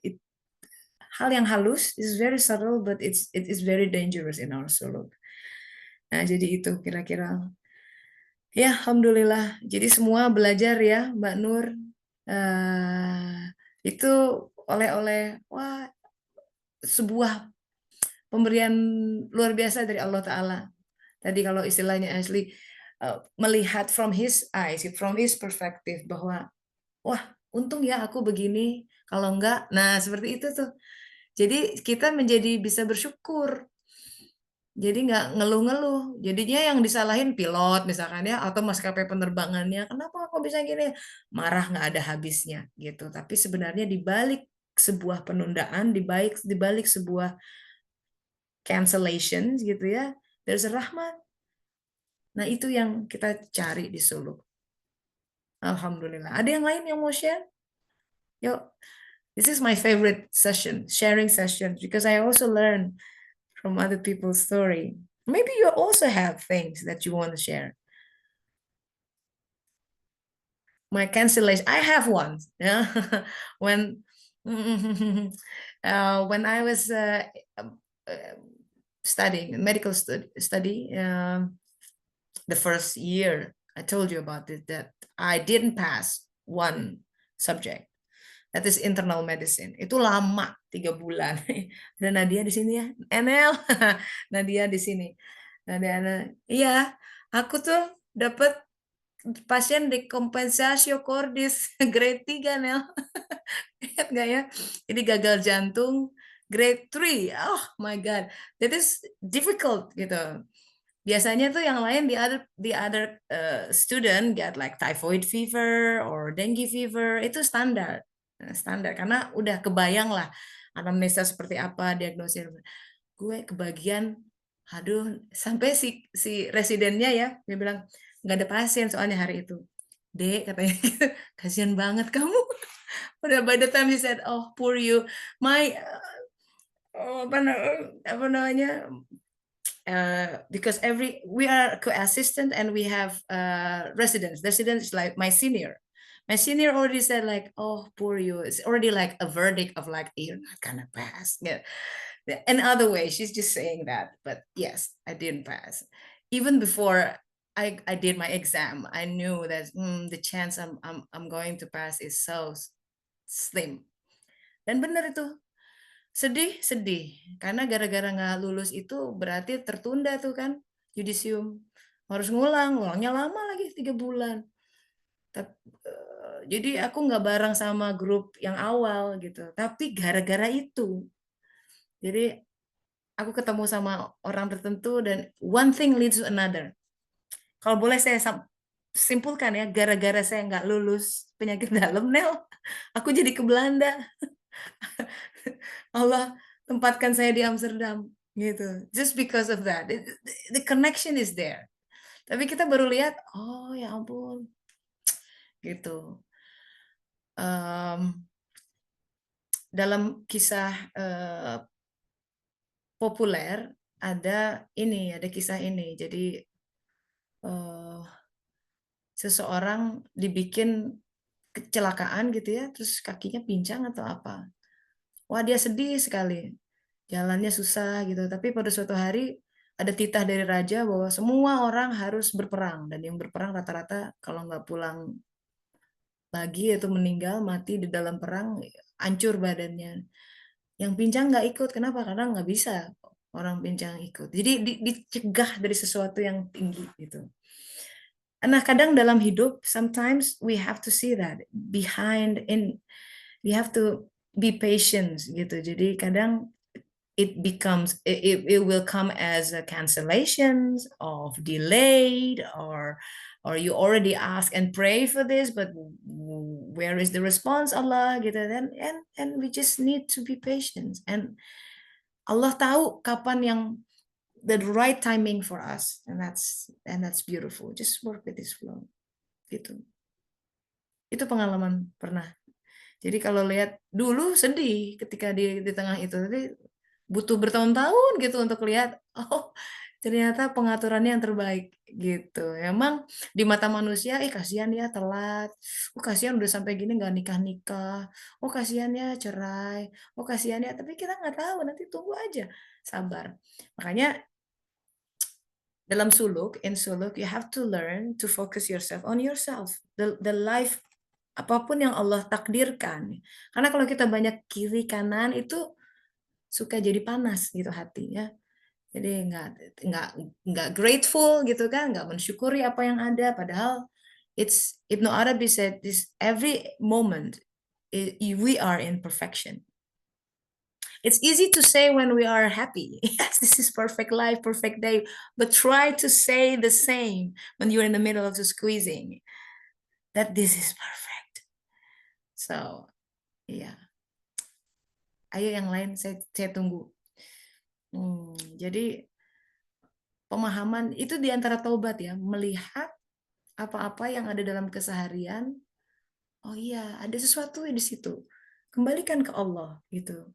Hal yang halus is very subtle, but it is very dangerous in our suluk. Nah, jadi itu kira-kira. Ya, alhamdulillah. Jadi semua belajar ya, Mbak Nur. Itu oleh-oleh, wah, sebuah pemberian luar biasa dari Allah Ta'ala. Tadi kalau istilahnya Ashley, melihat from his eyes, from his perspective, bahwa wah, untung ya aku begini, kalau enggak, nah seperti itu tuh. Jadi kita menjadi bisa bersyukur. Jadi nggak ngeluh-ngeluh. Jadinya yang disalahin pilot misalkan ya, atau maskapai penerbangannya, kenapa kok bisa gini? Marah nggak ada habisnya gitu. Tapi sebenarnya di balik sebuah penundaan, di balik sebuah cancellation gitu ya, there's a rahmat. Nah itu yang kita cari di suluk. Alhamdulillah. Ada yang lain yang mau share? Yuk, this is my favorite session, sharing session, because I also learn from other people's story. Maybe you also have things that you want to share. My cancellation, I have one. Yeah, when when I was studying medical study, the first year, I told you about it, that I didn't pass one subject. That is internal medicine. Itu lama, 3 bulan. Dan Nadia di sini ya. Enel. Nadia di sini. Nadia, iya, aku tuh dapat pasien dekompensasio cordis grade 3, Nel. Ingat nggak ya? Jadi gagal jantung grade 3. Oh my God. That is difficult gitu. Biasanya tuh yang lain the other student get like typhoid fever or dengue fever, itu standar karena udah kebayang lah anamnesa seperti apa, diagnosis. Gue kebagian, aduh, sampai si residennya ya, dia bilang nggak ada pasien soalnya hari itu. Dek, katanya, kasihan banget kamu. Udah by the time he said, oh poor you, my apa namanya, because we are co-assistant and we have residents. Residents is like my senior. My senior already said like, oh, poor you. It's already like a verdict of like, you're not gonna pass. Yeah. In other way, she's just saying that. But yes, I didn't pass. Even before I did my exam, I knew that the chance I'm going to pass is so slim. Dan benar itu. Sedih karena gara-gara nggak lulus itu berarti tertunda tuh kan yudisium, harus ngulangnya lama lagi 3 bulan. Jadi aku nggak bareng sama grup yang awal gitu, tapi gara-gara itu jadi aku ketemu sama orang tertentu dan one thing leads to another. Kalau boleh saya simpulkan ya, gara-gara saya nggak lulus penyakit dalam, Nel, aku jadi ke Belanda. Allah tempatkan saya di Amsterdam gitu. Just because of that, the connection is there. Tapi kita baru lihat, oh ya ampun, gitu. Dalam kisah populer ada kisah ini. Jadi seseorang dibikin kecelakaan gitu ya, terus kakinya pincang atau apa. Wah, dia sedih sekali. Jalannya susah gitu. Tapi pada suatu hari ada titah dari raja bahwa semua orang harus berperang. Dan yang berperang rata-rata kalau nggak pulang lagi atau meninggal, mati di dalam perang, hancur badannya. Yang pincang nggak ikut. Kenapa? Karena nggak bisa orang pincang ikut. Jadi dicegah dari sesuatu yang tinggi gitu. Nah, kadang dalam hidup, sometimes we have to see that we have to be patient gitu. Jadi kadang it will come as a cancellations of delayed or you already ask and pray for this, but where is the response, Allah gitu. And we just need to be patient, and Allah tahu kapan yang the right timing for us, and that's beautiful. Just work with this flow gitu. Itu pengalaman pernah. Jadi kalau lihat dulu sedih ketika di tengah itu, tapi butuh bertahun-tahun gitu untuk lihat, oh ternyata pengaturannya yang terbaik gitu. Emang di mata manusia, kasihan ya telat, kasihan udah sampai gini nggak nikah-nikah, kasihan ya cerai, kasihan ya, tapi kita nggak tahu, nanti tunggu aja, sabar. Makanya dalam in suluk, you have to learn to focus yourself on yourself. The life apapun yang Allah takdirkan. Karena kalau kita banyak kiri kanan itu suka jadi panas gitu hati ya. Jadi nggak nggak grateful gitu kan, nggak mensyukuri apa yang ada. Padahal Ibnu Arabi said this every moment we are in perfection. It's easy to say when we are happy. Yes, this is perfect life, perfect day. But try to say the same when you're in the middle of the squeezing. That this is perfect. So, yeah. Ayo yang lain saya tunggu. Jadi pemahaman itu di antara taubat ya, melihat apa-apa yang ada dalam keseharian. Oh iya, ada sesuatu di situ. Kembalikan ke Allah gitu.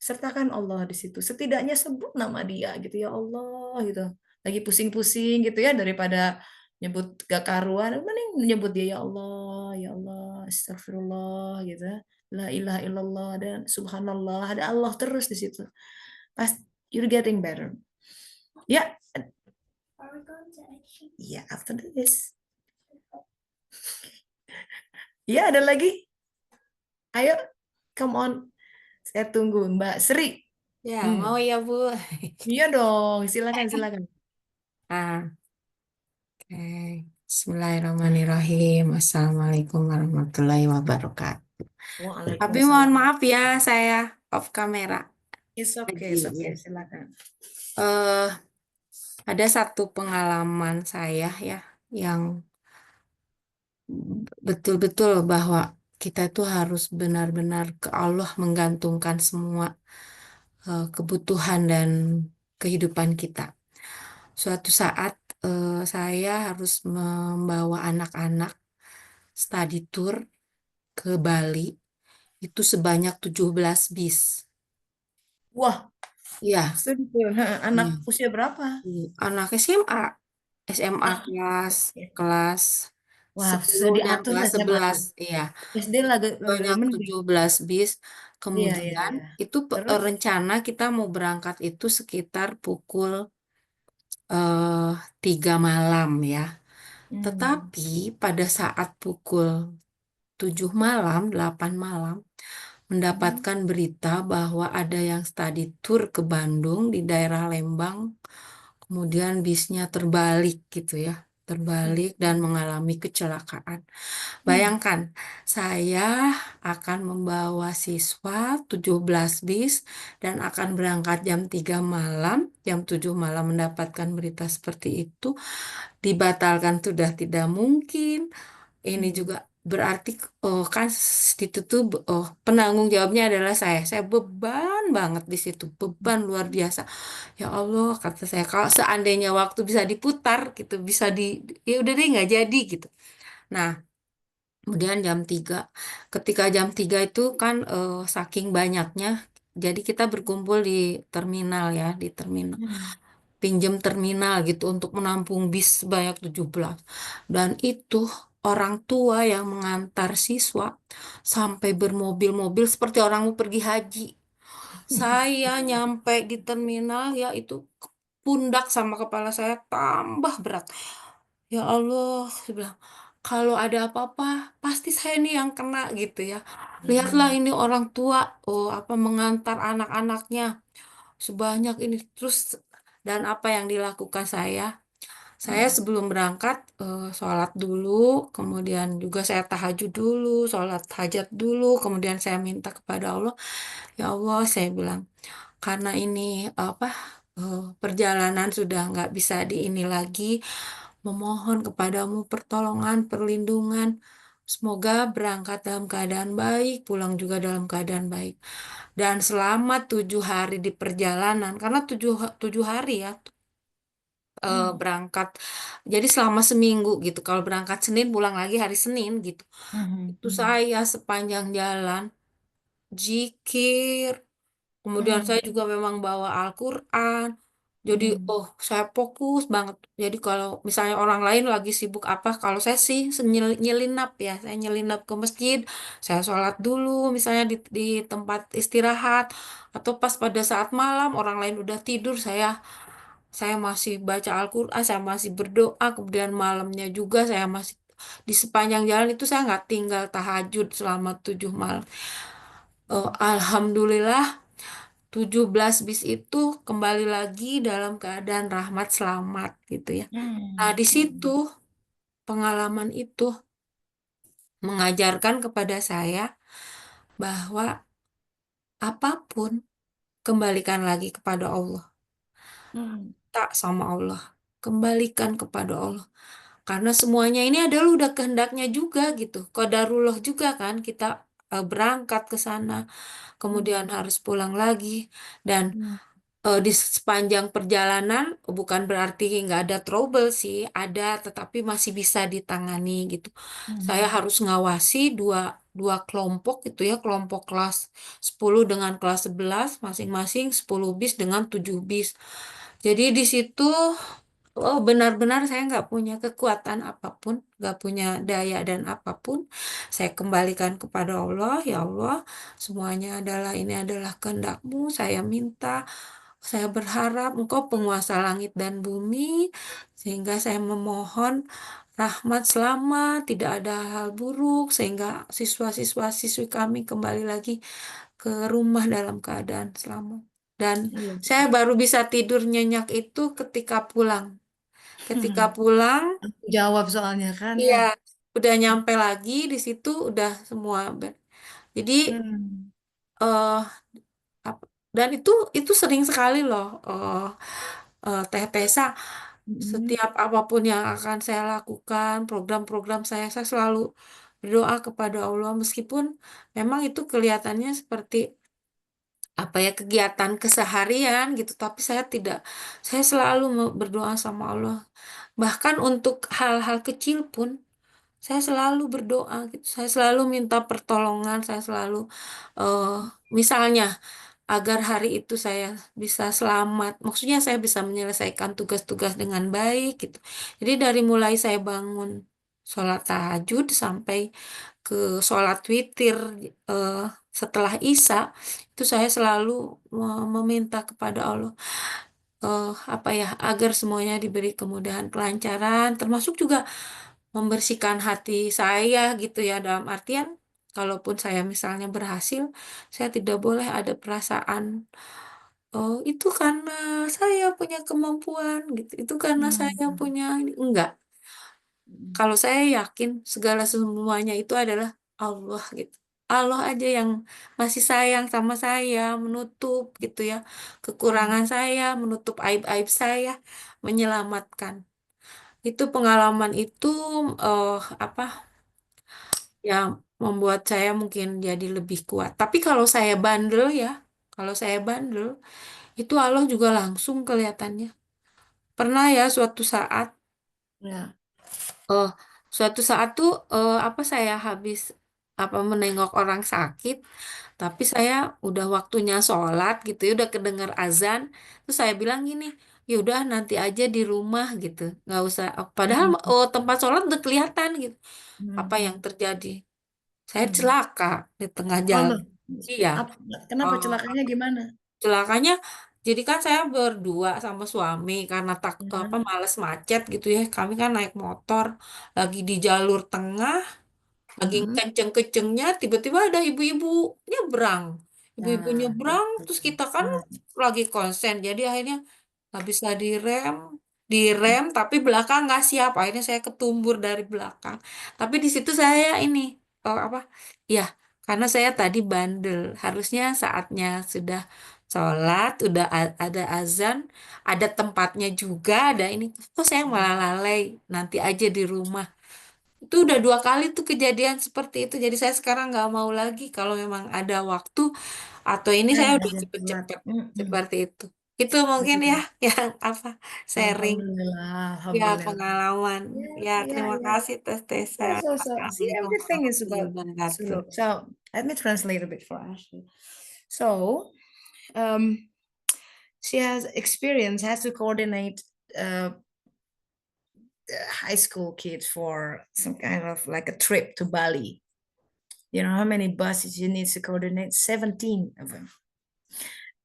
Sertakan Allah di situ. Setidaknya sebut nama Dia gitu ya Allah gitu. Lagi pusing-pusing gitu ya daripada nyebut gak karuan, mending nyebut Dia ya Allah, astagfirullah gitu. La ilaha illallah dan subhanallah, ada Allah terus di situ. Pas you're getting better. Ya, ya after this. Ya, ada lagi? Ayo, come on. Saya tunggu, Mbak Sri. Ya, Hmm. mau ya, Bu. Iya dong, silakan, silakan. Ah, oke. Bismillahirrahmanirrahim. Assalamualaikum warahmatullahi wabarakatuh. Tapi mohon Waalaikumsalam. maaf ya, saya off kamera. It's okay, Lagi, it's okay, ya. silakan. Eh, ada satu pengalaman saya ya, yang betul-betul bahwa kita itu harus benar-benar ke Allah menggantungkan semua kebutuhan dan kehidupan kita. Suatu saat saya harus membawa anak-anak study tour ke Bali itu sebanyak 17 bis. Wah, Ya, studi tour. Anak iya. usia berapa? Anak SMA Ah, kelas oke. kelas Wah, susah 10 dan diatur kelas SMA 11. tuh. Iya, SD lagi banyak mending. 17 bis. Iya, iya, Kemudian iya. itu Terus? rencana kita mau berangkat itu sekitar pukul eh, 3 malam ya. Hmm. Tetapi pada saat pukul 7 malam, 8 malam, Hmm. mendapatkan berita bahwa ada yang study tour ke Bandung di daerah Lembang, kemudian bisnya terbalik gitu ya, terbalik dan Hmm. mengalami kecelakaan. Hmm. Bayangkan, saya akan membawa siswa 17 bis dan akan berangkat jam 3 malam, jam 7 malam mendapatkan berita seperti itu, dibatalkan sudah tidak mungkin. Ini Hmm. juga berarti kan itu tuh penanggung jawabnya adalah saya. Saya beban banget di situ, beban luar biasa. Ya Allah, kata saya, kalau seandainya waktu bisa diputar gitu, bisa ya udah deh nggak jadi gitu. Nah, kemudian jam 3, ketika jam 3 itu kan saking banyaknya, jadi kita berkumpul di terminal ya, di terminal. Hmm. Pinjam terminal gitu untuk menampung bis sebanyak 17. Dan itu orang tua yang mengantar siswa sampai bermobil-mobil seperti orang mau pergi haji. Saya nyampe di terminal ya itu pundak sama kepala saya tambah berat. Ya Allah, saya bilang, kalau ada apa-apa pasti saya nih yang kena gitu ya. Lihatlah Hmm. ini orang tua, oh apa mengantar anak-anaknya sebanyak ini terus, dan apa yang dilakukan saya? Saya Hmm. sebelum berangkat sholat dulu, kemudian juga saya tahajud dulu, sholat hajat dulu, kemudian saya minta kepada Allah, ya Allah, saya bilang, karena ini apa perjalanan sudah nggak bisa di ini lagi, memohon kepadamu pertolongan, perlindungan. Semoga berangkat dalam keadaan baik, pulang juga dalam keadaan baik. Dan selama 7 hari di perjalanan, karena tujuh hari ya Hmm. berangkat. Jadi selama seminggu gitu. Kalau berangkat Senin pulang lagi hari Senin gitu. Hmm. Itu saya sepanjang jalan zikir. Kemudian Hmm. saya juga memang bawa Al-Quran. Jadi, Hmm. oh, saya fokus banget. Jadi kalau misalnya orang lain lagi sibuk apa, kalau saya sih nyelinap ya. Saya nyelinap ke masjid, saya sholat dulu misalnya di tempat istirahat. Atau pas pada saat malam orang lain udah tidur, saya masih baca Al-Quran, saya masih berdoa, kemudian malamnya juga saya masih Di sepanjang jalan itu saya nggak tinggal tahajud selama 7 malam. Alhamdulillah 17 bis itu kembali lagi dalam keadaan rahmat selamat gitu ya. Nah, di situ pengalaman itu mengajarkan kepada saya bahwa apapun kembalikan lagi kepada Allah. Tak sama Allah. Kembalikan kepada Allah. Karena semuanya ini adalah udah kehendaknya juga gitu. Qadarullah juga kan kita berangkat ke sana, kemudian harus pulang lagi dan di sepanjang perjalanan bukan berarti nggak ada trouble sih, ada tetapi masih bisa ditangani gitu. Saya harus ngawasi dua dua kelompok gitu ya, kelompok kelas 10 dengan kelas 11, masing-masing 10 bis dengan 7 bis. Jadi di situ benar-benar saya nggak punya kekuatan apapun, nggak punya daya dan apapun. Saya kembalikan kepada Allah, ya Allah, semuanya adalah ini adalah kehendak-Mu. Saya minta, saya berharap Engkau penguasa langit dan bumi, sehingga saya memohon rahmat selamat, tidak ada hal buruk, sehingga siswa-siswa siswi kami kembali lagi ke rumah dalam keadaan selamat. Dan saya baru bisa tidur nyenyak itu ketika pulang. Ketika pulang, Aku jawab soalnya kan iya, ya. udah nyampe lagi di situ udah semua. Jadi eh dan itu sering sekali loh, Teh Tessa. Setiap apapun yang akan saya lakukan, program-program saya selalu berdoa kepada Allah meskipun memang itu kelihatannya seperti apa ya kegiatan keseharian gitu, tapi saya selalu berdoa sama Allah. Bahkan untuk hal-hal kecil pun saya selalu berdoa gitu. Saya selalu minta pertolongan, saya selalu eh misalnya agar hari itu saya bisa selamat. Maksudnya saya bisa menyelesaikan tugas-tugas dengan baik gitu. Jadi dari mulai saya bangun sholat tahajud sampai ke sholat witir eh, setelah Isya itu saya selalu meminta kepada Allah apa ya agar semuanya diberi kemudahan kelancaran termasuk juga membersihkan hati saya gitu ya dalam artian kalaupun saya misalnya berhasil saya tidak boleh ada perasaan oh itu karena saya punya kemampuan gitu itu karena saya punya enggak kalau saya yakin segala semuanya itu adalah Allah gitu Allah aja yang masih sayang sama saya menutup gitu ya kekurangan saya menutup aib-aib saya menyelamatkan itu pengalaman itu apa yang membuat saya mungkin jadi lebih kuat. Tapi kalau saya bandel ya, kalau saya bandel, itu Allah juga langsung kelihatannya. Pernah ya Ya. oh, suatu saat tuh apa saya habis apa menengok orang sakit, tapi saya udah waktunya sholat gitu, ya, udah kedengar azan, terus saya bilang gini, ya udah nanti aja di rumah gitu, nggak usah. Padahal tempat sholat udah kelihatan gitu. Apa yang terjadi? Saya celaka di tengah Oh, jalan. loh. Iya. Kenapa Oh, celakanya gimana? celakanya, jadi kan saya berdua sama suami karena apa Ya. males macet gitu ya. Kami kan naik motor lagi di jalur tengah, lagi kenceng-kencengnya, tiba-tiba ada ibu-ibu nyebrang. Ibu-ibu Nah, nyebrang, itu. terus kita kan lagi konsen. Jadi akhirnya nggak bisa direm, tapi belakang nggak siap. Akhirnya saya ketumbur dari belakang. Tapi di situ saya ini, apa? Ya, karena saya tadi bandel. Harusnya saatnya sudah sholat, udah ada azan, ada tempatnya juga, ada ini. Kok saya malah lalai? Nanti aja di rumah. Itu udah 2 kali tuh kejadian seperti itu. Jadi saya sekarang nggak mau lagi kalau memang ada waktu atau ini Ya, saya udah aja sholat. cepet-cepet seperti itu. Itu mungkin ya Betul. yang apa sharing Alhamdulillah, ya alhamdulillah. pengalaman. Yeah, Ya yeah, terima yeah. kasih Teh Tessa. Yeah, so see, Assalamualaikum everything is warahmatullahi about wabarakatuh. suluk. So let me translate a bit for Ashley. So, um, she has to coordinate uh, high school kids for some kind of like a trip to Bali. You know how many buses you need to coordinate? 17 of them.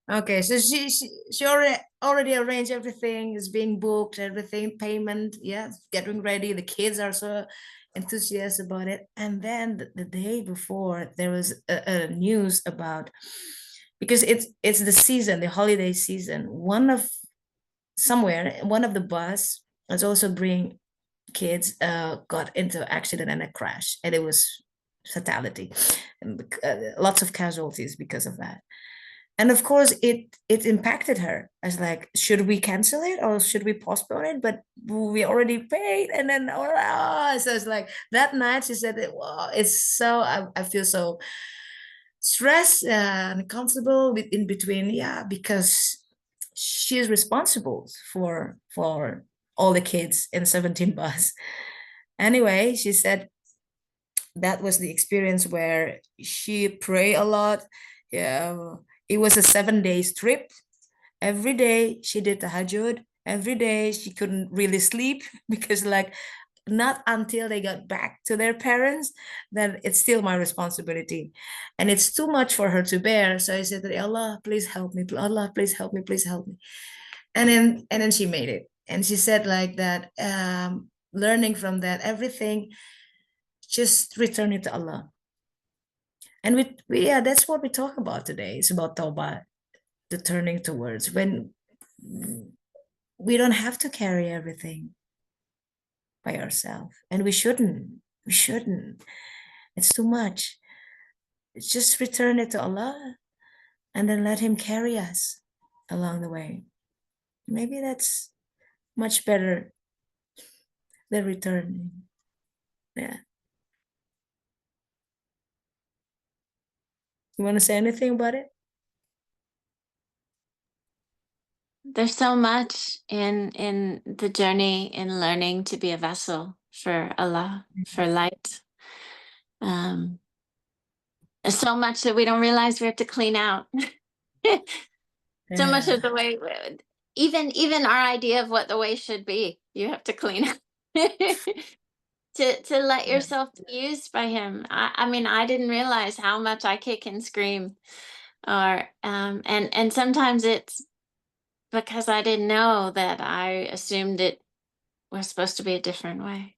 Okay, so she already arranged everything, is being booked, everything, payment, yeah, getting ready. The kids are so enthusiastic about it. And then the day before, there was a news about, because it's the season, the holiday season. One of the bus was also bring kids got into accident and a crash, and it was fatality, and lots of casualties because of that. And of course it impacted her. I was like, should we cancel it or should we postpone it? But we already paid. And then so it's like that night she said, wow, it's so I feel so stressed and uncomfortable in between, yeah, because she is responsible for all the kids in 17 bus. Anyway, she said that was the experience where she prayed a lot. Yeah, it was a 7 day trip. Every day she did tahajjud. Every day she couldn't really sleep because, like, not until they got back to their parents, then it's still my responsibility, and it's too much for her to bear. So I said, Allah, please help me. Allah, please help me. Please help me. And then she made it, and she said like that. Learning from that, everything, just return it to Allah. And yeah, that's what we talk about today. It's about tawbah, the turning towards, when we don't have to carry everything by ourselves, and we shouldn't. It's too much. Just return it to Allah, and then let Him carry us along the way. Maybe that's much better than returning. Yeah. You want to say anything about it? There's so much in the journey in learning to be a vessel for Allah, for light. There's so much that we don't realize we have to clean out. So much of the way, even our idea of what the way should be, you have to clean up. to let yourself be used by Him. I mean, I didn't realize how much I kick and scream, or and sometimes it's because I didn't know that I assumed it was supposed to be a different way.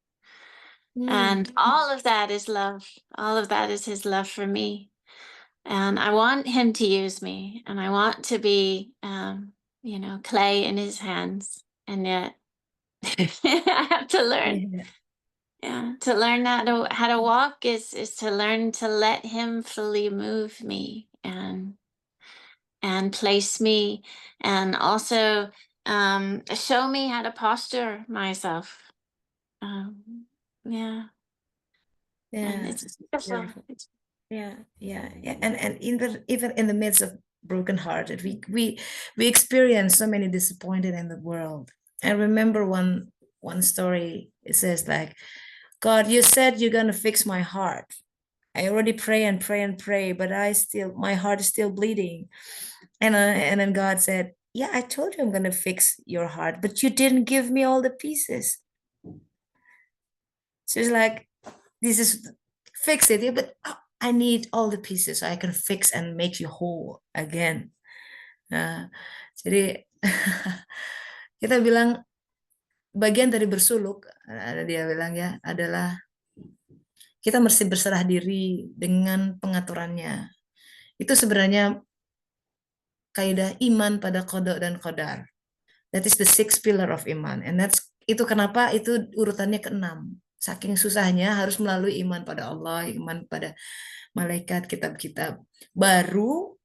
And all of that is love. All of that is His love for me. And I want Him to use me, and I want to be, clay in His hands. And yet I have to learn. Yeah, to learn how to walk is to learn to let Him fully move me and place me, and also show me how to posture myself. Yeah. And it's beautiful. Yeah. And even in the midst of brokenhearted, we experience so many disappointed in the world. I remember one story. It says like, God, you said you're gonna fix my heart. I already pray and pray and pray, but my heart is still bleeding. And then God said, yeah, I told you I'm gonna fix your heart, but you didn't give me all the pieces. So it's like, this is fix it, but I need all the pieces so I can fix and make you whole again. Nah, jadi kita bilang bagian dari bersuluk, ada dia bilang ya, adalah kita mesti berserah diri dengan pengaturannya. Itu sebenarnya kaidah iman pada qada dan qadar. That is the sixth pillar of iman, and itu kenapa itu urutannya ke-6. Saking susahnya harus melalui iman pada Allah, iman pada malaikat, kitab-kitab. Baru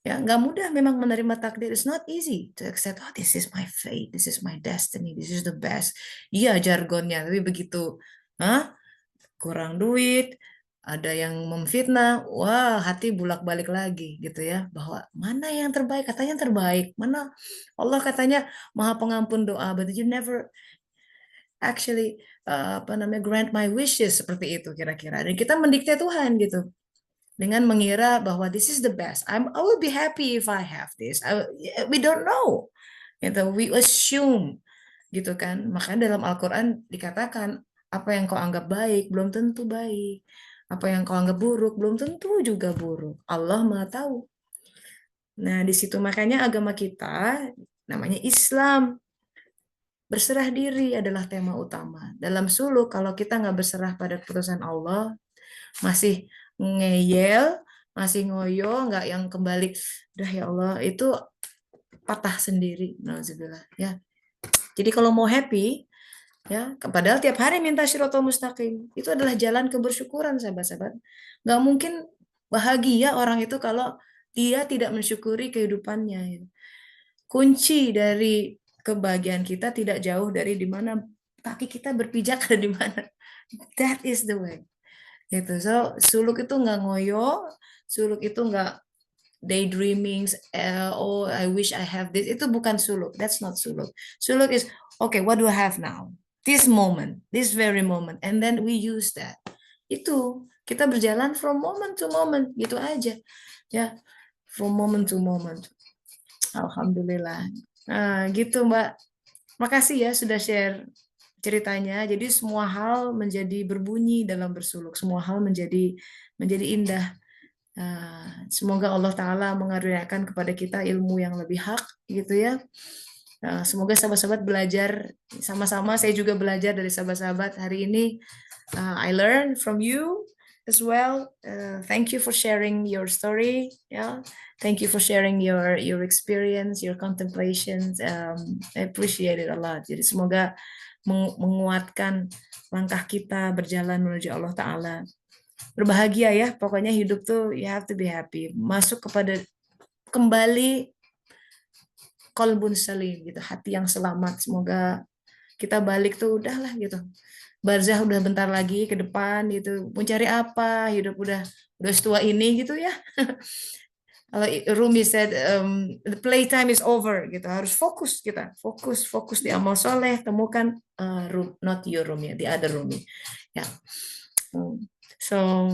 ya nggak mudah memang menerima takdir. It's not easy to accept, oh, this is my fate, this is my destiny, this is the best. Iya jargonnya, tapi begitu kurang duit, ada yang memfitnah, wah hati bulak-balik lagi gitu ya, bahwa mana yang terbaik, katanya terbaik, mana Allah katanya maha pengampun doa, but you never actually grant my wishes, seperti itu kira-kira. Dan kita mendikte Tuhan gitu dengan mengira bahwa this is the best. I will be happy if I have this. We don't know. Gitu, we assume gitu kan. Makanya dalam Al-Qur'an dikatakan apa yang kau anggap baik belum tentu baik. Apa yang kau anggap buruk belum tentu juga buruk. Allah Maha tahu. Nah, di situ makanya agama kita namanya Islam. Berserah diri adalah tema utama. Dalam suluk, kalau kita nggak berserah pada keputusan Allah, masih ngeyel, masih ngoyo, nggak yang kembali, udah ya Allah, itu patah sendiri. Nauzubillah, ya. Jadi kalau mau happy, ya, padahal tiap hari minta Shirathul Mustaqim, itu adalah jalan kebersyukuran, sahabat-sahabat. Nggak mungkin bahagia orang itu kalau dia tidak mensyukuri kehidupannya. Ya. Kunci dari kebahagiaan kita tidak jauh dari di mana kaki kita berpijak ada di mana. That is the way. Gitu. So, suluk itu nggak ngoyo, suluk itu nggak daydreaming, oh I wish I have this. Itu bukan suluk. That's not suluk. Suluk is, okay, what do I have now? This moment, this very moment. And then we use that. Itu, kita berjalan from moment to moment, gitu aja. Ya, from moment to moment. Alhamdulillah. Nah, gitu Mbak. Makasih ya sudah share ceritanya. Jadi semua hal menjadi berbunyi dalam bersuluk. Semua hal menjadi indah. Semoga Allah Ta'ala mengaruniakan kepada kita ilmu yang lebih hak, gitu ya. Semoga sahabat-sahabat belajar sama-sama. Saya juga belajar dari sahabat-sahabat hari ini. I learn from you as well. Thank you for sharing your story. Yeah. Thank you for sharing your experience, your contemplations. I appreciate it a lot. Jadi semoga menguatkan langkah kita berjalan menuju Allah Ta'ala. Berbahagia ya, pokoknya hidup tuh you have to be happy. Masuk kepada kembali qalbun salim gitu, hati yang selamat. Semoga kita balik tuh udahlah gitu. Barzah udah bentar lagi ke depan gitu. Mau cari apa? Hidup udah setua ini gitu ya. Kalau Rumi said the playtime is over gitu. Harus fokus kita. Fokus di amal soleh, temukan not your Rumi, the other Rumi. Ya. So,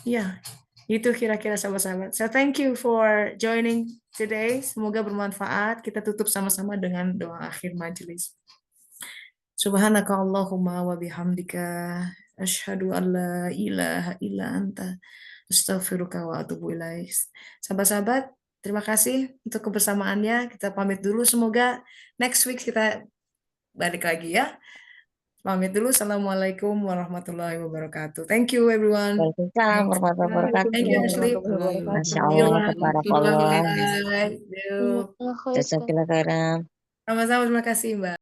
yeah, itu kira-kira sahabat-sahabat. So, thank you for joining today. Semoga bermanfaat. Kita tutup sama-sama dengan doa akhir majelis. Subhanaka Allahumma wa bihamdika asyhadu an la ilaha illa anta astaghfiruka wa atubu ilaik. Sahabat-sahabat, terima kasih untuk kebersamaannya. Kita pamit dulu. Semoga next week kita balik lagi ya. Pamit dulu. Assalamualaikum warahmatullahi wabarakatuh. Thank you everyone. Waalaikumsalam warahmatullahi wabarakatuh. Thank you Ashley. Masya Allah, tabarakallah. Bye. Jazakallah khair. Jazakallah khairan. Sama-sama, terima kasih Mbak.